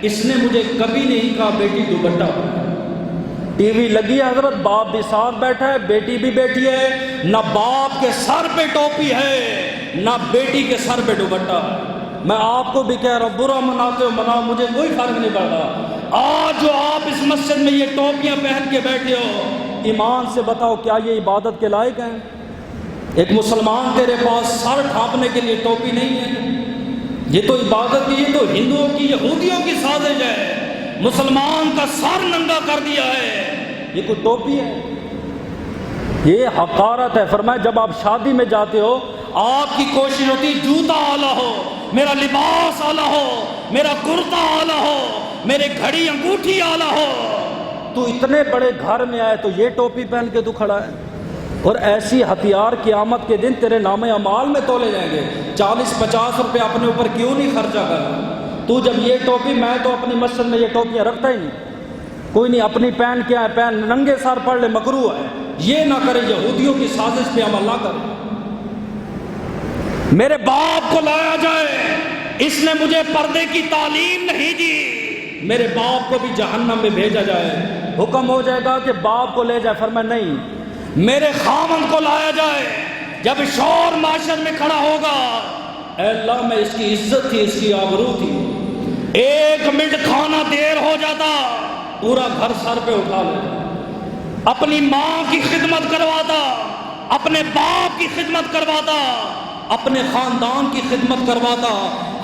اس نے مجھے کبھی نہیں کہا بیٹی دوپٹہ پہن۔ ٹی وی لگی ہے حضرت، باپ بھی ساتھ بیٹھا ہے، بیٹی بھی بیٹھی ہے، نہ باپ کے سر پہ ٹوپی ہے نہ بیٹی کے سر پہ دوپٹہ ہے۔ میں آپ کو بھی کہہ رہا ہوں، برا مناتے ہو مناؤ، مجھے کوئی فرق نہیں پڑتا۔ آج جو آپ اس مسجد میں یہ ٹوپیاں پہن کے بیٹھے ہو، ایمان سے بتاؤ کیا یہ عبادت کے لائق ہیں؟ ایک مسلمان تیرے پاس سر ڈھانپنے کے لیے ٹوپی نہیں ہے، یہ تو عبادت کی، یہ تو ہندوؤں کی یہودیوں کی سازش ہے۔ مسلمان کا سر ننگا کر دیا ہے، یہ کوئی ٹوپی ہے؟ یہ حقارت ہے۔ فرمایا جب آپ شادی میں جاتے ہو آپ کی کوشش ہوتی جوتا اعلیٰ ہو، میرا لباس اعلیٰ ہو، میرا کرتا اعلیٰ ہو، میرے گھڑی انگوٹھی اعلیٰ ہو۔ تو اتنے بڑے گھر میں آئے تو یہ ٹوپی پہن کے تو کھڑا ہے، اور ایسی ہتھیار قیامت کے دن تیرے نام اعمال میں تولے جائیں گے۔ 40-50 روپے اپنے اوپر کیوں نہیں خرچہ کر؟ تو جب یہ ٹوپی، میں تو اپنی مسجد میں یہ ٹوپیاں رکھتا ہی نہیں، کوئی نہیں اپنی پہن کے آئے، پہن ننگے سر پڑھ لے، مکروہ ہے، یہ نہ کرے، یہودیوں کی سازش پہ عمل نہ کرے۔ میرے باپ کو لایا جائے، اس نے مجھے پردے کی تعلیم نہیں دی، میرے باپ کو بھی جہنم میں بھیجا جائے۔ حکم ہو جائے گا کہ باپ کو لے جائے، فرمایا نہیں، میرے خاوند کو لایا جائے۔ جب شور معاشر میں کھڑا ہوگا، اے اللہ میں اس کی عزت تھی، اس کی آبرو تھی، 1 منٹ کھانا دیر ہو جاتا پورا گھر سر پہ اٹھا لیتا، اپنی ماں کی خدمت کرواتا، اپنے باپ کی خدمت کرواتا، اپنے خاندان کی خدمت کرواتا،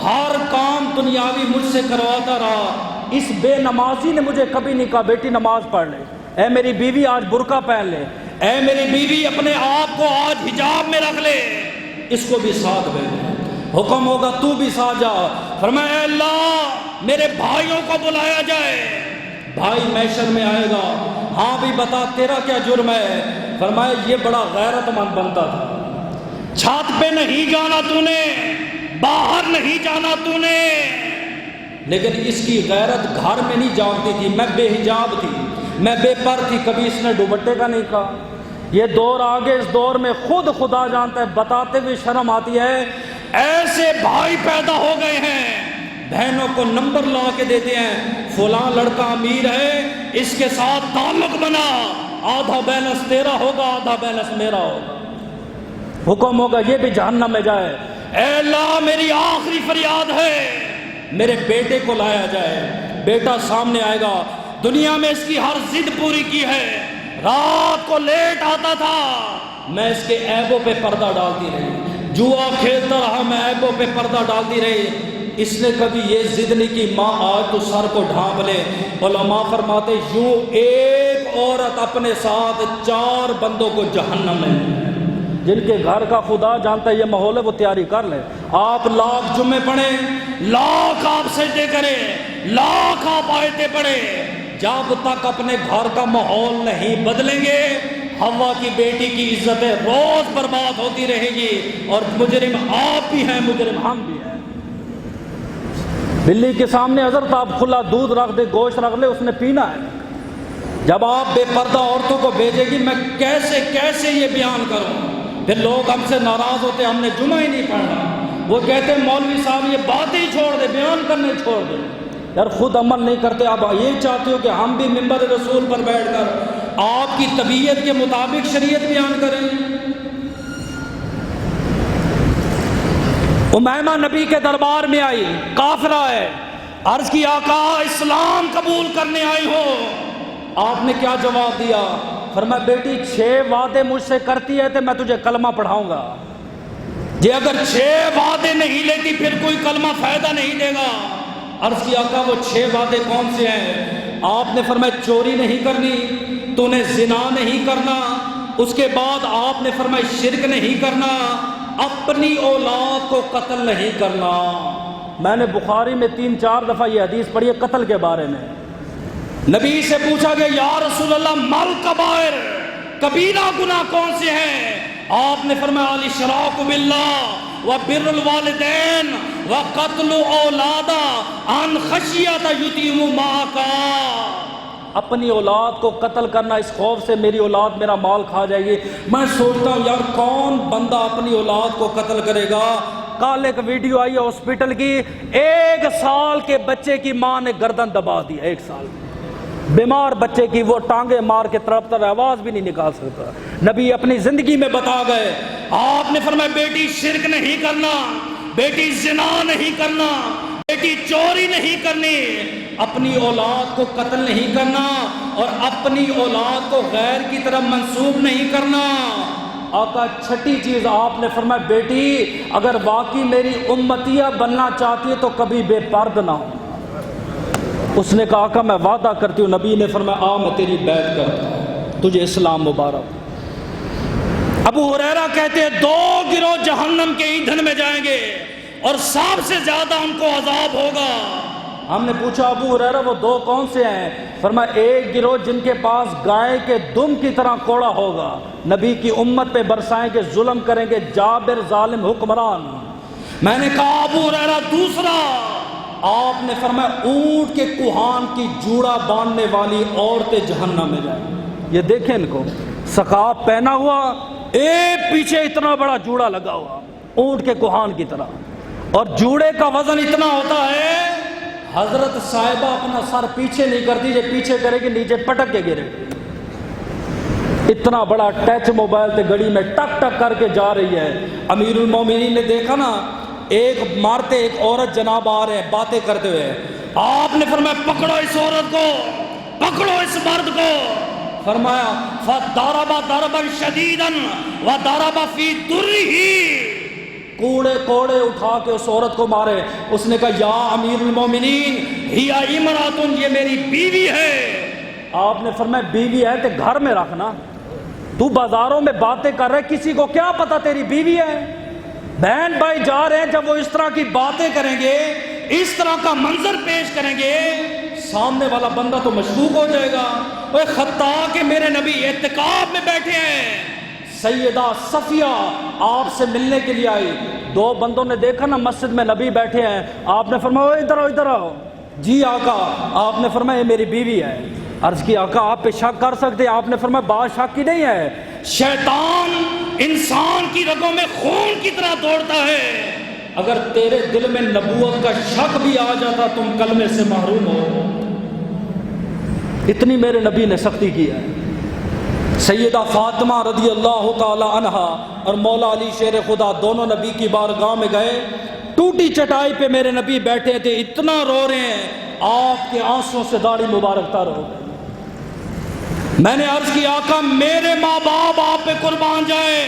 ہر کام دنیاوی مجھ سے کرواتا رہا۔ اس بے نمازی نے مجھے کبھی نہیں کہا بیٹی نماز پڑھ لے، اے میری بیوی آج برقع پہن لے، اے میری بیوی اپنے آپ کو آج حجاب میں رکھ لے، اس کو بھی ساتھ بھیجے۔ حکم ہوگا تو بھی ساتھ جا۔ فرمایا اے اللہ میرے بھائیوں کو بلایا جائے، بھائی محشر میں آئے گا، ہاں بھی بتا تیرا کیا جرم ہے؟ فرمایا یہ بڑا غیرت مند بنتا تھا، چھت پہ نہیں جانا تو نے، باہر نہیں جانا تو نے، لیکن اس کی غیرت گھر میں نہیں جاگتی تھی۔ میں بے حجاب تھی، میں بے پر تھی، کبھی اس نے دوپٹے کا نہیں کہا۔ یہ دور آگے، اس دور میں خود خدا جانتا ہے، بتاتے ہوئے شرم آتی ہے، ایسے بھائی پیدا ہو گئے ہیں، بہنوں کو نمبر لا کے دیتے ہیں، فلاں لڑکا امیر ہے، اس کے ساتھ تعلق بنا، آدھا بیلنس تیرا ہوگا، آدھا بیلنس میرا ہوگا۔ حکم ہوگا یہ بھی جہنم میں جائے۔ اے اللہ میری آخری فریاد ہے، میرے بیٹے کو لایا جائے۔ بیٹا سامنے آئے گا، دنیا میں اس کی ہر ضد پوری کی ہے، رات کو لیٹ آتا تھا، میں اس کے عیبوں پہ پردہ ڈالتی رہی، جوا کھیلتا رہا، میں عیبوں پہ پردہ ڈالتی رہی، اس نے کبھی یہ ضد نہیں کی ماں آج تو سر کو ڈھانپ لے۔ علماء فرماتے یوں ایک عورت اپنے ساتھ 4 بندوں کو جہنم میں، جن کے گھر کا خدا جانتا ہے یہ ماحول ہے وہ تیاری کر لیں۔ آپ لاکھ جمعے پڑھیں، لاکھ آپ سجدے کریں، لاکھ آپ آیتیں پڑھیں، جب تک اپنے گھر کا ماحول نہیں بدلیں گے ہوا کی بیٹی کی عزتیں روز برباد ہوتی رہے گی، اور مجرم آپ بھی ہیں، مجرم ہم بھی ہیں۔ بلی کے سامنے حضرت آپ کھلا دودھ رکھ دے، گوشت رکھ لے، اس نے پینا ہے۔ جب آپ بے پردہ عورتوں کو بھیجے گی، میں کیسے کیسے یہ بیان کروں؟ پھر لوگ ہم سے ناراض ہوتے، ہم نے جمعہ ہی نہیں پڑھنا، وہ کہتے ہیں مولوی صاحب یہ باتیں ہی چھوڑ دے، بیان کرنے چھوڑ دے۔ یار خود عمل نہیں کرتے، آپ یہ چاہتے ہو کہ ہم بھی منبر رسول پر بیٹھ کر آپ کی طبیعت کے مطابق شریعت بیان کریں؟ امیمہ نبی کے دربار میں آئی، قافلہ ہے، عرض کی آقا اسلام قبول کرنے آئی ہو؟ آپ نے کیا جواب دیا؟ فرمایا بیٹی 6 وعدے مجھ سے کرتی ہے تو میں تجھے کلمہ پڑھاؤں گا، یہ اگر 6 وعدے نہیں لیتی پھر کوئی کلمہ فائدہ نہیں دے گا۔ عرض کی آقا وہ 6 وعدے کون سے ہیں؟ آپ نے فرمایا چوری نہیں کرنی، تو نے زنا نہیں کرنا، اس کے بعد آپ نے فرمایا شرک نہیں کرنا، اپنی اولاد کو قتل نہیں کرنا۔ میں نے بخاری میں 3-4 دفعہ یہ حدیث پڑھی ہے قتل کے بارے میں۔ نبی سے پوچھا گیا یا رسول اللہ مل کبائر، کبیرہ گناہ کون سے ہیں؟ آپ نے فرمایا الاشراک باللہ وبر الوالدین وقتل اولادا عن خشیۃ یتیم ماکا، اپنی اولاد کو قتل کرنا اس خوف سے میری اولاد میرا مال کھا جائے گی۔ میں سوچتا ہوں یار کون بندہ اپنی اولاد کو قتل کرے گا؟ کل ایک ویڈیو آئی ہے ہاسپٹل کی، 1 سال کے بچے کی ماں نے گردن دبا دی، 1 سال بیمار بچے کی وہ ٹانگیں مار کے تڑپتا ہے، آواز بھی نہیں نکال سکتا۔ نبی اپنی زندگی میں بتا گئے، آپ نے فرمایا بیٹی شرک نہیں کرنا، بیٹی زنا نہیں کرنا، بیٹی چوری نہیں کرنی، اپنی اولاد کو قتل نہیں کرنا اور اپنی اولاد کو غیر کی طرف منسوب نہیں کرنا۔ آقا چھٹی چیز آپ نے فرمایا بیٹی اگر واقعی میری امتیہ بننا چاہتی ہے تو کبھی بے پرد نہ ہو۔ اس نے کہا آقا میں وعدہ کرتی ہوں۔ نبی نے فرمایا آ میں تیری بیعت کرتا ہوں، تجھے اسلام مبارک۔ ابو ہریرہ کہتے ہیں 2 گروہ جہنم کے ایندھن میں جائیں گے اور سب سے زیادہ ان کو عذاب ہوگا۔ ہم نے پوچھا ابو ہریرہ وہ 2 کون سے ہیں؟ فرمایا ایک گروہ جن کے پاس گائے کے دم کی طرح کوڑا ہوگا، نبی کی امت پہ برسائیں گے، ظلم کریں گے، جابر ظالم حکمران۔ میں نے کہا ابو ہریرہ دوسرا؟ آپ نے فرمایا اونٹ کے کوہان کی جوڑا باندھنے والی عورتیں جہنم میں جائیں۔ یہ دیکھیں ان کو، ثقاب پہنا ہوا، ایک پیچھے اتنا بڑا جوڑا لگا ہوا اونٹ کے کوہان کی طرح، اور جوڑے کا وزن اتنا ہوتا ہے حضرت صاحبہ اپنا سر پیچھے نہیں کرتی، جو پیچھے کرے گی نیچے پٹک کے گرے گی۔ اتنا بڑا ٹچ موبائل تے گڑی میں ٹک ٹک کر کے جا رہی ہے۔ امیر المومنین نے دیکھا نا، ایک مارتے ایک عورت جناب آ رہے ہیں باتیں کرتے ہوئے، آپ نے فرمایا پکڑو اس عورت کو، پکڑو اس مرد کو۔ فرمایا فَضَرَبَ ضَرْبًا شَدِيدًا وَضَرَبَ فِي دُرِّهِ، کوڑے کوڑے اٹھا کے اس عورت کو مارے۔ اس نے کہا یا امیر المومنین ہی امراتن، یہ میری بیوی ہے۔ آپ نے فرمایا بیوی ہے تو گھر میں رکھنا، تو بازاروں میں باتیں کر رہے، کسی کو کیا پتا تیری بیوی ہے؟ بہن بھائی جا رہے ہیں، جب وہ اس طرح کی باتیں کریں گے، اس طرح کا منظر پیش کریں گے، سامنے والا بندہ تو مشکوک ہو جائے گا۔ وہ خطا کہ میرے نبی اعتکاف میں بیٹھے ہیں، سیدہ صفیہ آپ سے ملنے کے لیے آئی۔ 2 بندوں نے دیکھا نا مسجد میں نبی بیٹھے ہیں، آپ نے فرمایا ادھر آؤ ادھر آؤ۔ جی آقا۔ آپ نے فرمایا یہ میری بیوی ہے۔ عرض کی آقا آپ پہ شک کر سکتے؟ آپ نے فرمایا بات شک کی نہیں ہے، شیطان انسان کی رگوں میں خون کی طرح دوڑتا ہے، اگر تیرے دل میں نبوت کا شک بھی آ جاتا تم کلمے سے محروم ہو۔ اتنی میرے نبی نے سختی کی ہے۔ سیدہ فاطمہ رضی اللہ تعالی عنہا اور مولا علی شیر خدا دونوں نبی کی بارگاہ میں گئے، ٹوٹی چٹائی پہ میرے نبی بیٹھے تھے، اتنا رو رہے ہیں آپ کے آنسوں سے داڑھی مبارک تر ہو گئی۔ میں نے عرض کی آقا میرے ماں باپ آپ پہ قربان جائے،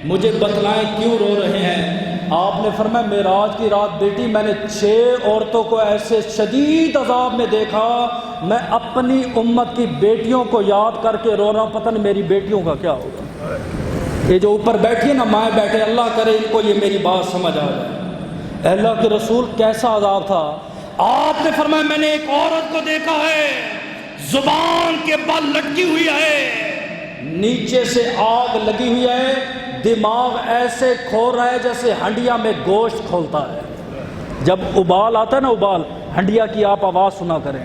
مجھے بتلائیں کیوں رو رہے ہیں؟ آپ نے فرمایا معراج کی رات بیٹی میں نے 6 عورتوں کو ایسے شدید عذاب میں دیکھا، میں اپنی امت کی بیٹیوں کو یاد کر کے رو رہا ہوں، پتہ نہیں میری بیٹیوں کا کیا ہوگا۔ یہ جو اوپر بیٹھی ہے نا مائیں بیٹھے، اللہ کرے ان کو یہ میری بات سمجھ آ جائے۔ اللہ کے رسول کیسا عذاب تھا؟ آپ نے فرمایا میں نے ایک عورت کو دیکھا ہے، زبان کے بل لٹکی ہوئی ہے، نیچے سے آگ لگی ہوئی ہے، دماغ ایسے کھول رہا ہے جیسے ہنڈیا میں گوشت کھولتا ہے، جب ابال آتا ہے نا ابال، ہنڈیا کی آپ آواز سنا کریں۔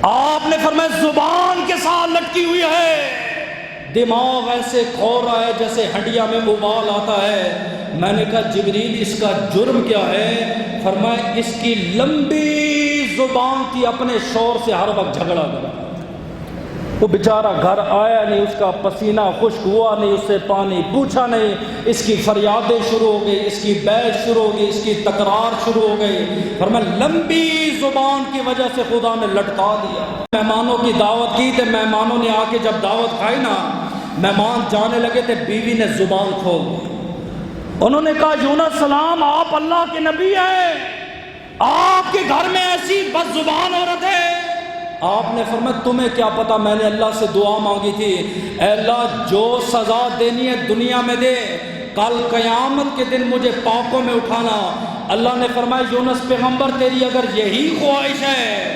آپ نے فرمایا زبان کے ساتھ لٹکی ہوئی ہے، دماغ ایسے کھول رہا ہے جیسے ہنڈیا میں ابال آتا ہے۔ میں نے کہا جبریل اس کا جرم کیا ہے؟ فرمایا اس کی لمبی زبان تھی، اپنے شور سے ہر وقت جھگڑا کرا۔ وہ بیچارہ گھر آیا نہیں، اس کا پسینہ خشک ہوا نہیں، اس سے پانی پوچھا نہیں، اس کی فریادیں شروع ہو گئی، اس کی بحث شروع ہو گئی، اس کی تکرار شروع ہو گئی۔ فرمایا لمبی زبان کی وجہ سے خدا نے لٹکا دیا۔ مہمانوں کی دعوت کی تو مہمانوں نے آ کے جب دعوت کھائی نا، مہمان جانے لگے تھے، بیوی نے زبان کھول دی۔ انہوں نے کہا یونس سلام آپ اللہ کے نبی ہیں، آپ کے گھر میں ایسی بد زبان عورت ہے؟ آپ نے فرمایا تمہیں کیا پتا، میں نے اللہ سے دعا مانگی تھی، اے اللہ جو سزا دینی ہے دنیا میں دے، کل قیامت کے دن مجھے پاکوں میں اٹھانا۔ اللہ نے فرمایا یونس پیغمبر تیری اگر یہی خواہش ہے،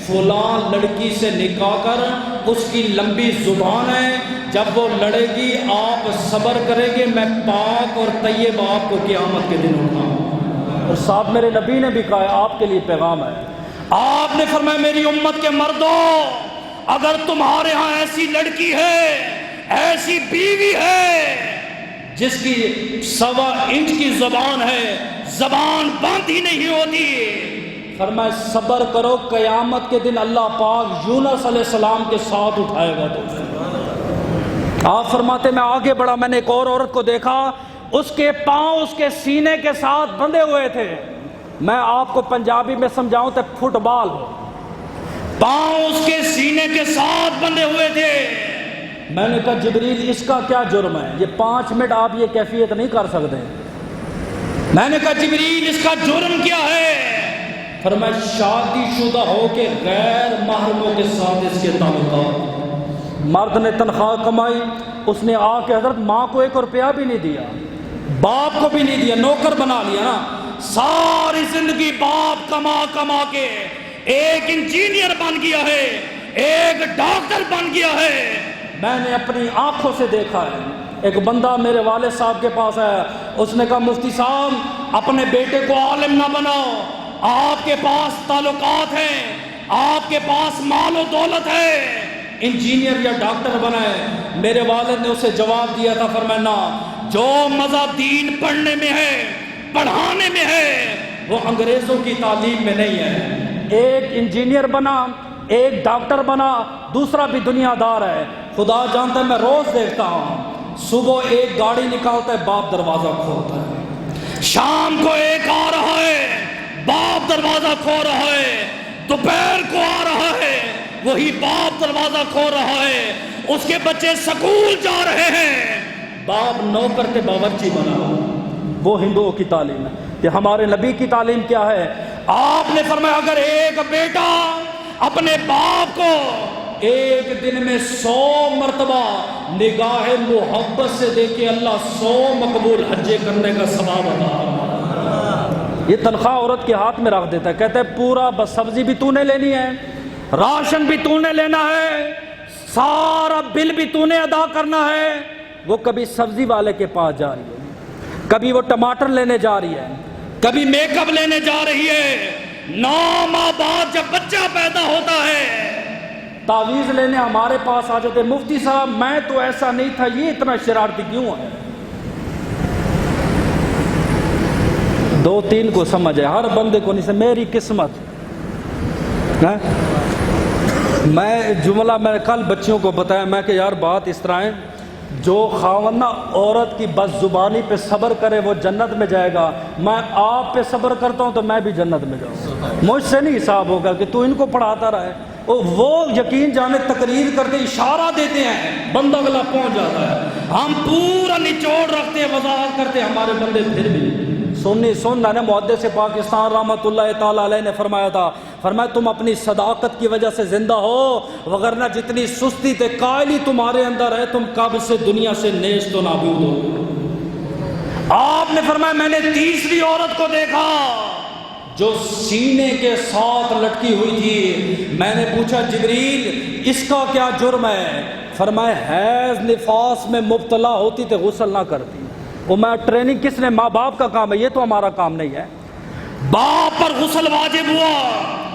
فلاں لڑکی سے نکاح کر، اس کی لمبی زبان ہے، جب وہ لڑے گی آپ صبر کریں گے، میں پاک اور طیب آپ کو قیامت کے دن اٹھاؤں۔ اور صاحب میرے نبی نے بھی کہا آپ کے لیے پیغام ہے۔ آپ نے فرمایا میری امت کے مردوں، اگر تمہارے ہاں ایسی لڑکی ہے، ایسی بیوی ہے جس کی 1.25 انچ کی زبان ہے، زبان بند ہی نہیں ہوتی، فرمایا صبر کرو، قیامت کے دن اللہ پاک یونس علیہ السلام کے ساتھ اٹھائے گا تمہیں۔ آپ فرماتے میں آگے بڑھا، میں نے ایک اور عورت کو دیکھا، اس کے پاؤں اس کے سینے کے ساتھ بندھے ہوئے تھے۔ میں آپ کو پنجابی میں سمجھاؤں تو فٹ بال، پاؤں اس کے سینے کے ساتھ بندھے ہوئے تھے۔ میں نے کہا جبریل اس کا کیا جرم ہے؟ یہ 5 منٹ آپ یہ کیفیت نہیں کر سکتے۔ میں نے کہا جبریل اس کا جرم کیا ہے؟ فرمایا شادی شدہ ہو کے غیر محرموں کے ساتھ اس کے تعلقات۔ مرد نے تنخواہ کمائی، اس نے آ کے حضرت ماں کو 1 روپیہ بھی نہیں دیا، باپ کو بھی نہیں دیا، نوکر بنا لیا نا۔ ساری زندگی باپ کما کما کے ایک انجینئر بن گیا ہے، ایک ڈاکٹر بن گیا ہے۔ میں نے اپنی آنکھوں سے دیکھا ہے، ایک بندہ میرے والد صاحب کے پاس ہے، اس نے کہا مفتی صاحب اپنے بیٹے کو عالم نہ بناؤ، آپ کے پاس تعلقات ہیں، آپ کے پاس مال و دولت ہے، انجینئر یا ڈاکٹر بنائے۔ میرے والد نے اسے جواب دیا تھا، فرمایا نہ، جو مزہ دین پڑھنے میں ہے، پڑھانے میں ہے، وہ انگریزوں کی تعلیم میں نہیں ہے۔ ایک انجینئر بنا، ایک ڈاکٹر بنا، دوسرا بھی دنیا دار ہے۔ خدا جانتا ہے میں روز دیکھتا ہوں، صبح ایک گاڑی نکالتا ہے، باپ دروازہ کھولتا ہے، شام کو ایک آ رہا ہے، باپ دروازہ کھول رہا ہے، دوپہر کو آ رہا ہے، وہی باپ دروازہ کھول رہا ہے، اس کے بچے سکول جا رہے ہیں، باپ نوکر کے باورچی بنا۔ وہ ہندوؤں کی تعلیم ہے، کہ ہمارے نبی کی تعلیم کیا ہے؟ آپ نے فرمایا اگر ایک بیٹا اپنے باپ کو ایک دن میں 100 مرتبہ نگاہ محبت سے دیکھے، اللہ 100 مقبول حج کرنے کا ثواب عطا فرمائے۔ یہ تنخواہ عورت کے ہاتھ میں رکھ دیتا ہے، کہتا ہے پورا بس سبزی بھی تو نے لینی ہے، راشن بھی تو نے لینا ہے، سارا بل بھی تو نے ادا کرنا ہے۔ وہ کبھی سبزی والے کے پاس جا رہی ہے، کبھی وہ ٹماٹر لینے جا رہی ہے، کبھی میک اپ لینے جا رہی ہے۔ 9 ماہ بعد جب بچہ پیدا ہوتا ہے، تعویذ لینے ہمارے پاس آ جاتے، مفتی صاحب میں تو ایسا نہیں تھا، یہ اتنا شرارتی کیوں ہے؟ 2-3 کو سمجھ ہے، ہر بندے کو نہیں سے میری قسمت ہے۔ میں جملہ میں کل بچیوں کو بتایا، میں کہ یار بات اس طرح ہے، جو خاوندہ عورت کی بد زبانی پہ صبر کرے وہ جنت میں جائے گا۔ میں آپ پہ صبر کرتا ہوں تو میں بھی جنت میں جاؤں گا، مجھ سے نہیں حساب ہوگا کہ تو ان کو پڑھاتا رہے۔ وہ یقین جانے تقریر کرتے اشارہ دیتے ہیں، بندہ اگلا پہنچ جاتا ہے، ہم پورا نچوڑ رکھتے ہیں، وضاحت کرتے ہیں، ہمارے بندے پھر بھی سننا نے محدث پاکستان رحمۃ اللہ تعالیٰ علیہ نے فرمایا تھا، فرمایا تم اپنی صداقت کی وجہ سے زندہ ہو، وگرنہ جتنی سستی تے قائلی تمہارے اندر ہے تم کب سے دنیا سے نیست و نابود ہو۔ آپ نے فرمایا میں نے تیسری عورت کو دیکھا جو سینے کے ساتھ لٹکی ہوئی تھی۔ میں نے پوچھا جبریل اس کا کیا جرم ہے؟ فرمایا حیض نفاس میں مبتلا ہوتی تو غسل نہ کرتی۔ وہ میں ٹریننگ کس نے؟ ماں باپ کا کام ہے، یہ تو ہمارا کام نہیں ہے۔ باپ پر غسل واجب ہوا،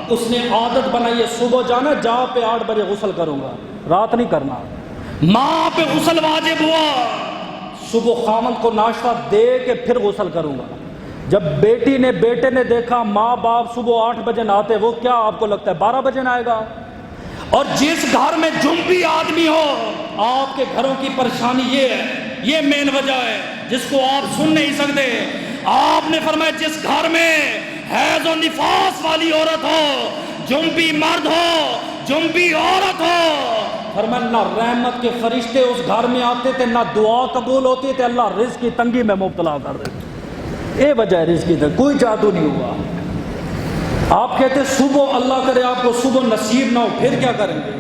اس نے عادت بنائی ہے صبح جانا، جا پہ 8 بجے غسل کروں گا، رات نہیں کرنا۔ ماں پہ غسل واجب ہوا، صبح خامن کو ناشتہ دے کے پھر غسل کروں گا۔ جب بیٹے نے دیکھا ماں باپ صبح 8 بجے نہاتے، وہ کیا آپ کو لگتا ہے 12 بجے نہائے گا؟ اور جس گھر میں جنبی آدمی ہو، آپ کے گھروں کی پریشانی یہ ہے، یہ مین وجہ ہے جس کو آپ سن نہیں سکتے۔ آپ نے فرمایا جس گھر میں حیض و نفاس والی عورت ہو، جنبی مرد ہو، جنبی عورت ہو، فرمایا نہ رحمت کے فرشتے اس گھر میں آتے تھے، نہ دعا قبول ہوتی تھی، اللہ رزق کی تنگی میں مبتلا کر دیتے۔ یہ وجہ ہے رزق کی تنگی، کوئی جادو نہیں ہوا۔ آپ کہتے صبح اللہ کرے آپ کو صبح نصیب نہ ہو، پھر کیا کریں گے؟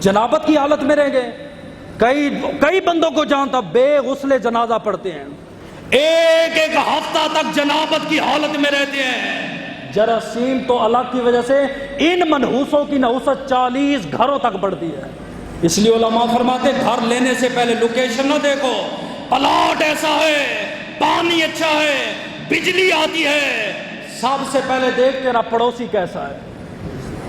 جنابت کی حالت میں رہیں گے۔ کئی بندوں کو جانتا بے غسل جنازہ پڑھتے ہیں، ایک ہفتہ تک جنابت کی حالت میں رہتے ہیں۔ جراثیم تو اللہ کی وجہ سے ان منحوسوں کی نحوست 40 گھروں تک بڑھتی ہے۔ اس لیے علماء فرماتے گھر لینے سے پہلے لوکیشن نہ دیکھو، پلاٹ ایسا ہے، پانی اچھا ہے، بجلی آتی ہے، سب سے پہلے دیکھ تیرا پڑوسی کیسا ہے،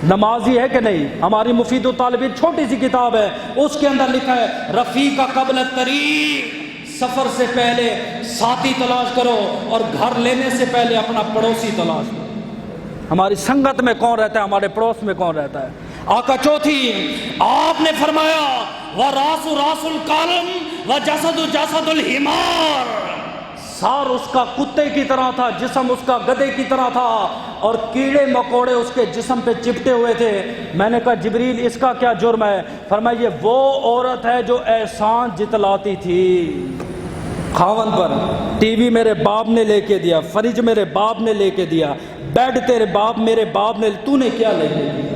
نمازی ہے کہ نہیں۔ ہماری مفید الطالبین چھوٹی سی کتاب ہے، اس کے اندر لکھا ہے رفیق قبل الطریق، سفر سے پہلے ساتھی تلاش کرو اور گھر لینے سے پہلے اپنا پڑوسی تلاش کرو۔ ہماری سنگت میں کون رہتا ہے، ہمارے پڑوس میں کون رہتا ہے۔ آقا چوتھی آپ نے فرمایا وَرَاسُ رَاسُ الْقَلْمِ وَجَسَدُ جَسَدُ الْحِمَارِ، سار اس کا کتے کی طرح تھا، جسم اس کا گدھے کی طرح تھا، اور کیڑے مکوڑے اس کے جسم پہ چپٹے ہوئے تھے۔ میں نے کہا جبریل اس کا کیا جرم ہے؟ فرمایا یہ وہ عورت ہے جو احسان جتلاتی تھی خاوند پر۔ ٹی وی میرے باپ نے لے کے دیا، فریج میرے باپ نے لے کے دیا، بیڈ تیرے باپ میرے باپ نے، تو نے کیا لے کے دیا؟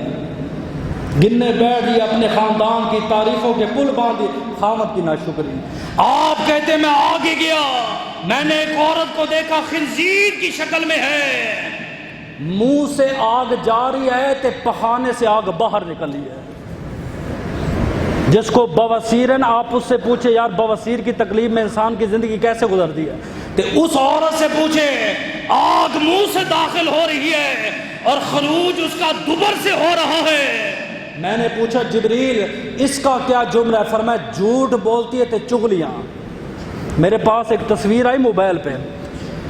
گننے بیٹھ دیا، اپنے خاندان کی تعریفوں کے پل باندھ دی، خاوند کی ناشکری۔ آپ کہتے میں آگے گیا، میں نے ایک عورت کو دیکھا خنزیر کی شکل میں ہے، منہ سے آگ جاری ہے تے پخانے سے آگ باہر نکلی ہے۔ جس کو بواسیر ہے نا، آپ اس سے پوچھے یار بواسیر کی تکلیف میں انسان کی زندگی کیسے گزرتی ہے، تے اس عورت سے پوچھے آگ منہ سے داخل ہو رہی ہے اور خروج اس کا دبر سے ہو رہا ہے۔ میں نے پوچھا جبریل اس کا کیا جرم ہے؟ فرمایا جھوٹ بولتی ہے تے چغلیاں۔ میرے پاس ایک تصویر آئی موبائل پہ،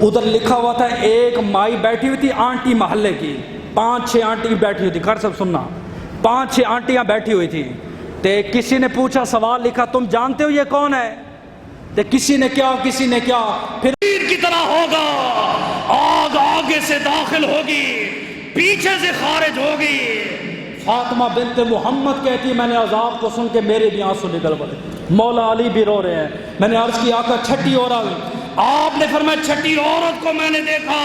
ادھر لکھا ہوا تھا ایک مائی بیٹھی ہوئی تھی آنٹی محلے کی، 5-6 آنٹی بیٹھی ہوئی تھی، گھر سب سننا، 5-6 آنٹیاں بیٹھی ہوئی تھی، تے کسی نے پوچھا سوال لکھا تم جانتے ہو یہ کون ہے؟ تے کسی نے کیا پھر کی طرح ہوگا، آگ آگے سے داخل ہوگی پیچھے سے خارج ہوگی۔ فاطمہ بنت محمد کہتی میں نے عذاب کو سن کے میرے بھی آنسو نکل پڑے، مولا علی بھی رو رہے ہیں۔ میں نے عرض کی آقا چھٹی عورت، آپ نے فرمایا چھٹی عورت کو میں نے دیکھا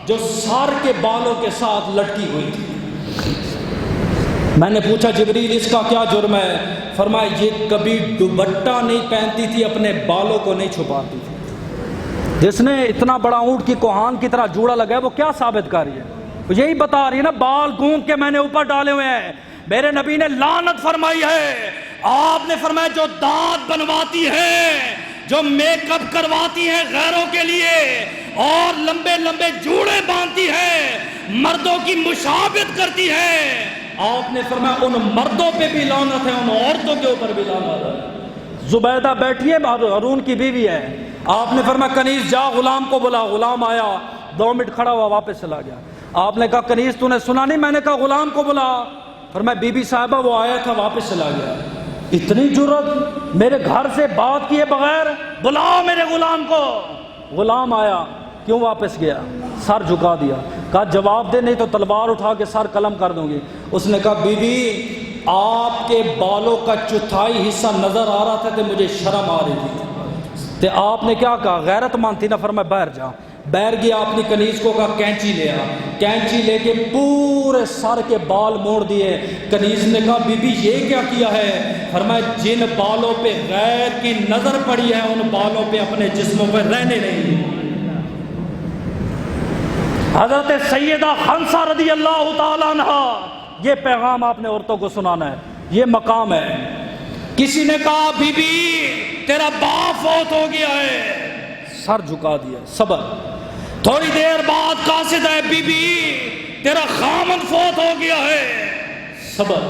جو سر کے بالوں کے ساتھ لٹکی ہوئی تھی۔ میں نے پوچھا جبریل اس کا کیا جرم ہے؟ فرمایا یہ کبھی دوپٹہ نہیں پہنتی تھی، اپنے بالوں کو نہیں چھپاتی تھی۔ جس نے اتنا بڑا اونٹ کی کوہان کی طرح جوڑا لگایا وہ کیا ثابت کر رہی ہے؟ یہی بتا رہی ہے نا، بال گونگ کے میں نے اوپر ڈالے ہوئے ہیں، میرے نبی نے لعنت فرمائی ہے۔ آپ نے فرمایا جو دانت بنواتی ہے، جو میک اپ کرواتی ہیں غیروں کے لیے اور لمبے لمبے جوڑے باندھتی ہیں، مردوں کی مشابہت کرتی ہے، آپ نے فرمایا ان مردوں پہ بھی لعنت ہے، ان عورتوں کے اوپر بھی لعنت ہے۔ زبیدہ بیٹھی ہے، ہارون کی بیوی ہے، آپ نے فرمایا کنیز جا غلام کو بلا، غلام آیا، 2 منٹ کھڑا ہوا واپس چلا گیا۔ آپ نے کہا کنیز تو نے سنا نہیں؟ میں نے کہا غلام کو بلا، فرمایا بی بی صاحبہ وہ آیا تھا واپس چلا گیا۔ اتنی جرت میرے گھر سے بات کیے بغیر بلاؤ میرے غلام کو۔ غلام آیا، کیوں واپس گیا؟ سر جھکا دیا، کہا جواب دے نہیں تو تلوار اٹھا کے سر قلم کر دوں گی۔ اس نے کہا بی بی آپ کے بالوں کا چوتھائی حصہ نظر آ رہا تھا تو مجھے شرم آ رہی تھی۔ تو آپ نے کیا کہا؟ غیرت مند تھی نا، فرمایا باہر جا۔ باہر گیا، اپنی کنیز کو کہا کینچی لے آ، کینچی لے کے پورے سر کے بال موڑ دیے۔ کنیز نے کہا بی بی یہ کیا کیا ہے؟ فرمایا جن بالوں پہ غیر کی نظر پڑی ہے ان بالوں پہ اپنے جسموں پہ رہنے نہیں۔ حضرت سیدہ خنسہ رضی اللہ تعالیٰ عنہ، یہ پیغام آپ نے عورتوں کو سنانا ہے، یہ مقام ہے۔ کسی نے کہا بی بی تیرا باپ فوت ہو گیا ہے، سر جھکا دیا، صبر۔ تھوڑی دیر بعد قاصد ہے بی بی تیرا خامن فوت ہو گیا ہے، صبر۔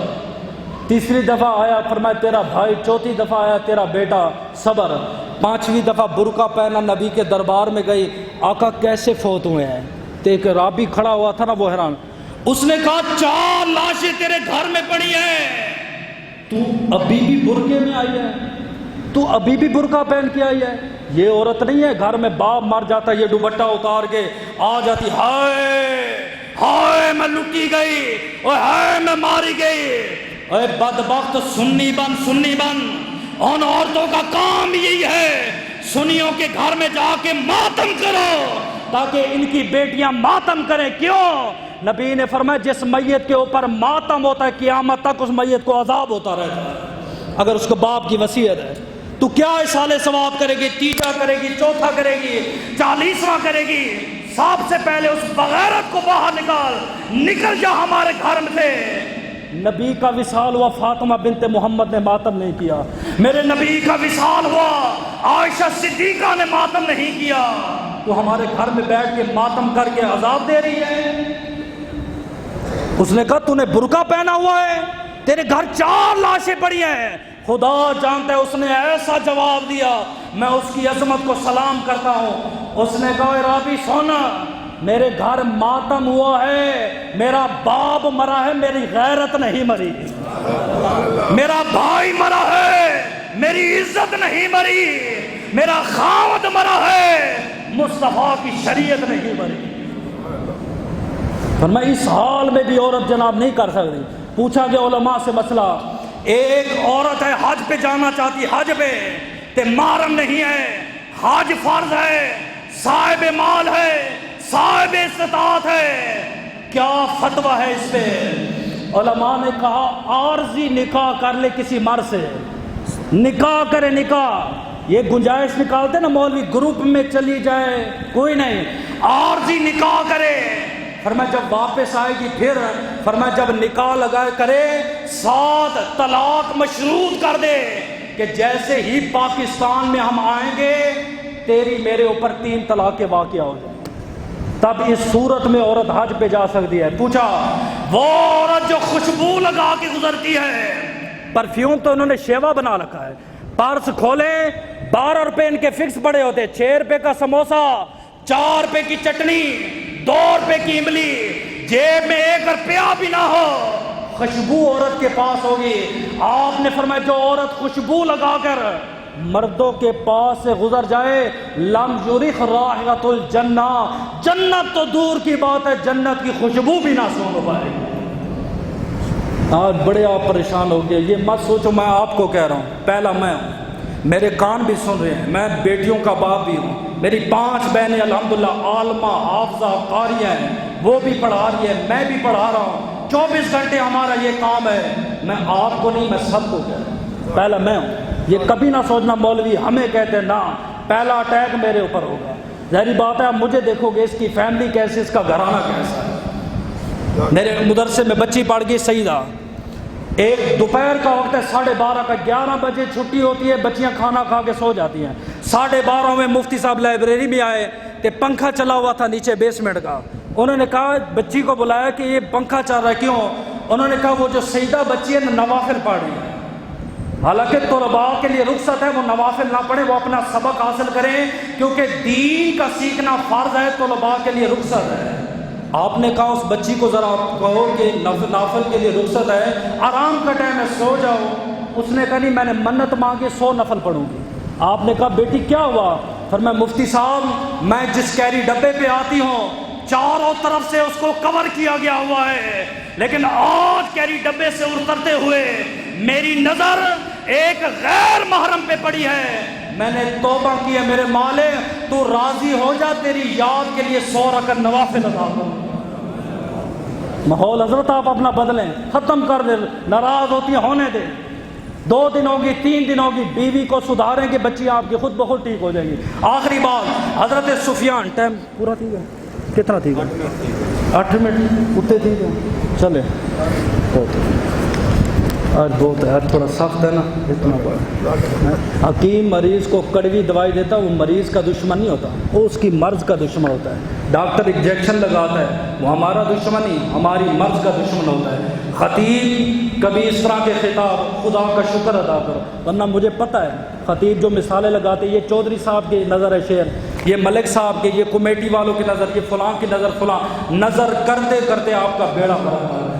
تیسری دفعہ آیا، فرمایا تیرا بھائی، چوتھی دفعہ آیا تیرا بیٹا، صبر۔ 5ویں دفعہ برقع پہنا نبی کے دربار میں گئی، آقا کیسے فوت ہوئے ہیں؟ تو ایک رابی کھڑا ہوا تھا نا، وہ حیران، اس نے کہا 4 لاشیں تیرے گھر میں پڑی ہیں، تو ابھی بھی برقعے میں آئی ہے، تو ابھی بھی برقع پہن کے آئی ہے؟ یہ عورت نہیں ہے گھر میں باپ مر جاتا یہ دوپٹہ اتار کے آ جاتی، ہائے ہائے میں لٹی گئی، اوے ہائے میں ماری گئی۔ اے بدبخت، سنی بن سنی بن، ان عورتوں کا کام یہی ہے، سنیوں کے گھر میں جا کے ماتم کرو تاکہ ان کی بیٹیاں ماتم کریں۔ کیوں؟ نبی نے فرمایا جس میت کے اوپر ماتم ہوتا ہے قیامت تک اس میت کو عذاب ہوتا رہتا ہے، اگر اس کو باپ کی وصیت ہے۔ تو کیا اصالہ ثواب کرے گی، تیجا کرے گی، چوتھا کرے گی، 40واں کرے گی؟ سب سے پہلے اس بغیرت کو باہر نکل جا ہمارے گھر میں سے۔ نبی کا وصال ہوا، فاطمہ بنت محمد نے ماتم نہیں کیا۔ میرے نبی کا وصال ہوا، عائشہ صدیقہ نے ماتم نہیں کیا۔ تو ہمارے گھر میں بیٹھ کے ماتم کر کے عذاب دے رہی ہے۔ اس نے کہا تو نے برقع پہنا ہوا ہے، تیرے گھر 4 لاشیں پڑی ہیں۔ خدا جانتا ہے اس نے ایسا جواب دیا، میں اس کی عظمت کو سلام کرتا ہوں۔ اس نے کہا اے رابی سونا، میرے گھر ماتم ہوا ہے، میرا باپ مرا ہے، میری غیرت نہیں مری، میرا بھائی مرا ہے، میری عزت نہیں مری، میرا خاوند مرا ہے، مصطفیٰ کی شریعت نہیں مری۔ فرمایا اس حال میں بھی عورت جناب نہیں کر سکتی۔ پوچھا گیا علماء سے مسئلہ، ایک عورت ہے حج پہ جانا چاہتی، حج پہ تے محرم نہیں ہے، حج فرض ہے، صاحب مال ہے، صاحب استطاعت ہے، کیا فتویٰ ہے اس پہ؟ علماء نے کہا عارضی نکاح کر لے کسی مرد سے، نکاح کرے، نکاح یہ گنجائش نکالتے نا مولوی، گروپ میں چلی جائے کوئی نہیں، عارضی نکاح کرے۔ فرمایا جب واپس آئے گی پھر، فرمایا جب نکاح لگائے کرے 7 طلاق مشروط کر دے کہ جیسے ہی پاکستان میں ہم آئیں گے تیری میرے اوپر 3 طلاق کے واقعہ ہو جائیں، تب اس صورت میں عورت حج پہ جا سکتی ہے۔ پوچھا وہ عورت جو خوشبو لگا کے گزرتی ہے، پرفیوم تو انہوں نے شیوا بنا رکھا ہے، پرس کھولے 12 روپے ان کے فکس پڑے ہوتے، 6 روپے کا سموسا، 4 روپے کی چٹنی، 2 روپے کی املی، جیب میں 1 روپیہ بھی نہ ہو، خوشبو عورت کے پاس ہوگی۔ آپ نے فرمایا جو عورت خوشبو لگا کر مردوں کے پاس سے گزر جائے، لم یرخ رائحۃ الجنہ، جنت تو دور کی بات ہے جنت کی خوشبو بھی نہ سونگ پائے۔ آج بڑے آپ پریشان ہو گئے، یہ مت سوچو میں آپ کو کہہ رہا ہوں، پہلا میں ہوں، میرے کان بھی سن رہے ہیں، میں بیٹیوں کا باپ بھی ہوں، میری 5 بہنیں الحمدللہ عالمہ حافظہ قاریہ ہیں، وہ بھی پڑھا رہی ہے، میں بھی پڑھا رہا ہوں، 24 گھنٹے ہمارا یہ کام ہے۔ میں آپ کو نہیں، میں سب کو کہہ رہا ہوں، پہلا میں ہوں۔ یہ کبھی نہ سوچنا مولوی ہمیں کہتے ہیں، نہ، پہلا اٹیک میرے اوپر ہوگا۔ ظاہری بات ہے آپ مجھے دیکھو گے اس کی فیملی کیسے، اس کا گھرانہ کیسا ہے۔ میرے مدرسے میں بچی پڑھ گئی سیدہ، ایک دوپہر کا وقت ہے، 12:30 کا، 11 بجے چھٹی ہوتی ہے، بچیاں کھانا کھا کے سو جاتی ہیں۔ 12:30 میں مفتی صاحب لائبریری میں آئے کہ پنکھا چلا ہوا تھا نیچے بیسمنٹ کا، انہوں نے کہا بچی کو بلایا کہ یہ پنکھا چل رہا ہے کیوں؟ انہوں نے کہا وہ جو سیدہ بچی ہے نوافل پڑھ رہی ہے، حالانکہ طلباء کے لیے رخصت ہے، وہ نوافل نہ پڑھیں، وہ اپنا سبق حاصل کریں، کیونکہ دین کا سیکھنا فرض ہے، طلباء کے لیے رخصت ہے۔ آپ نے کہا اس بچی کو ذرا کہو کہ نوافل کے لیے رخصت ہے، آرام کا ٹائم ہے، سو جاؤ۔ اس نے کہا نہیں میں نے منت مانگی 100 نفل پڑھوں گی۔ آپ نے کہا بیٹی کیا ہوا؟ فرمایا مفتی صاحب میں جس کیری ڈبے پہ آتی ہوں چاروں طرف سے اس کو کور کیا گیا ہوا ہے، لیکن آج کیری ڈبے سے اترتے ہوئے میری نظر ایک غیر محرم پہ پڑی ہے، میں نے توبہ کی ہے، میرے مالک تو راضی ہو جا، تیری یاد کے لیے 100 رکعت نوافل ادا کروں۔ ماحول حضرت آپ اپنا بدلیں، ختم کر دیں، ناراض ہوتی ہیں ہونے دیں، 2 دن ہوگی 3 دن ہوگی، بیوی کو سدھاریں کہ بچی آپ کی خود بخود ٹھیک ہو جائے گی۔ آخری بات، حضرت سفیان، ٹائم پورا ٹھیک ہے کتنا ٹھیک ہے 8 منٹ اٹھتے ٹھیک ہے چلے، آج بہت ہے، آج تھوڑا سخت ہے نا، اتنا بڑا حکیم مریض کو کڑوی دوائی دیتا، وہ مریض کا دشمن نہیں ہوتا، وہ اس کی مرض کا دشمن ہوتا ہے۔ ڈاکٹر انجیکشن لگاتا ہے، وہ ہمارا دشمن نہیں، ہماری مرض کا دشمن ہوتا ہے۔ خطیب کبھی اس طرح کے خطاب، خدا کا شکر ادا کرو، ورنہ مجھے پتہ ہے خطیب جو مثالیں لگاتے، یہ چودھری صاحب کی نظر ہے شعر، یہ ملک صاحب کے، یہ کمیٹی والوں کی نظر، یہ فلاں کی نظر، فلاں نظر کرتے کرتے آپ کا بیڑا پڑا ہے۔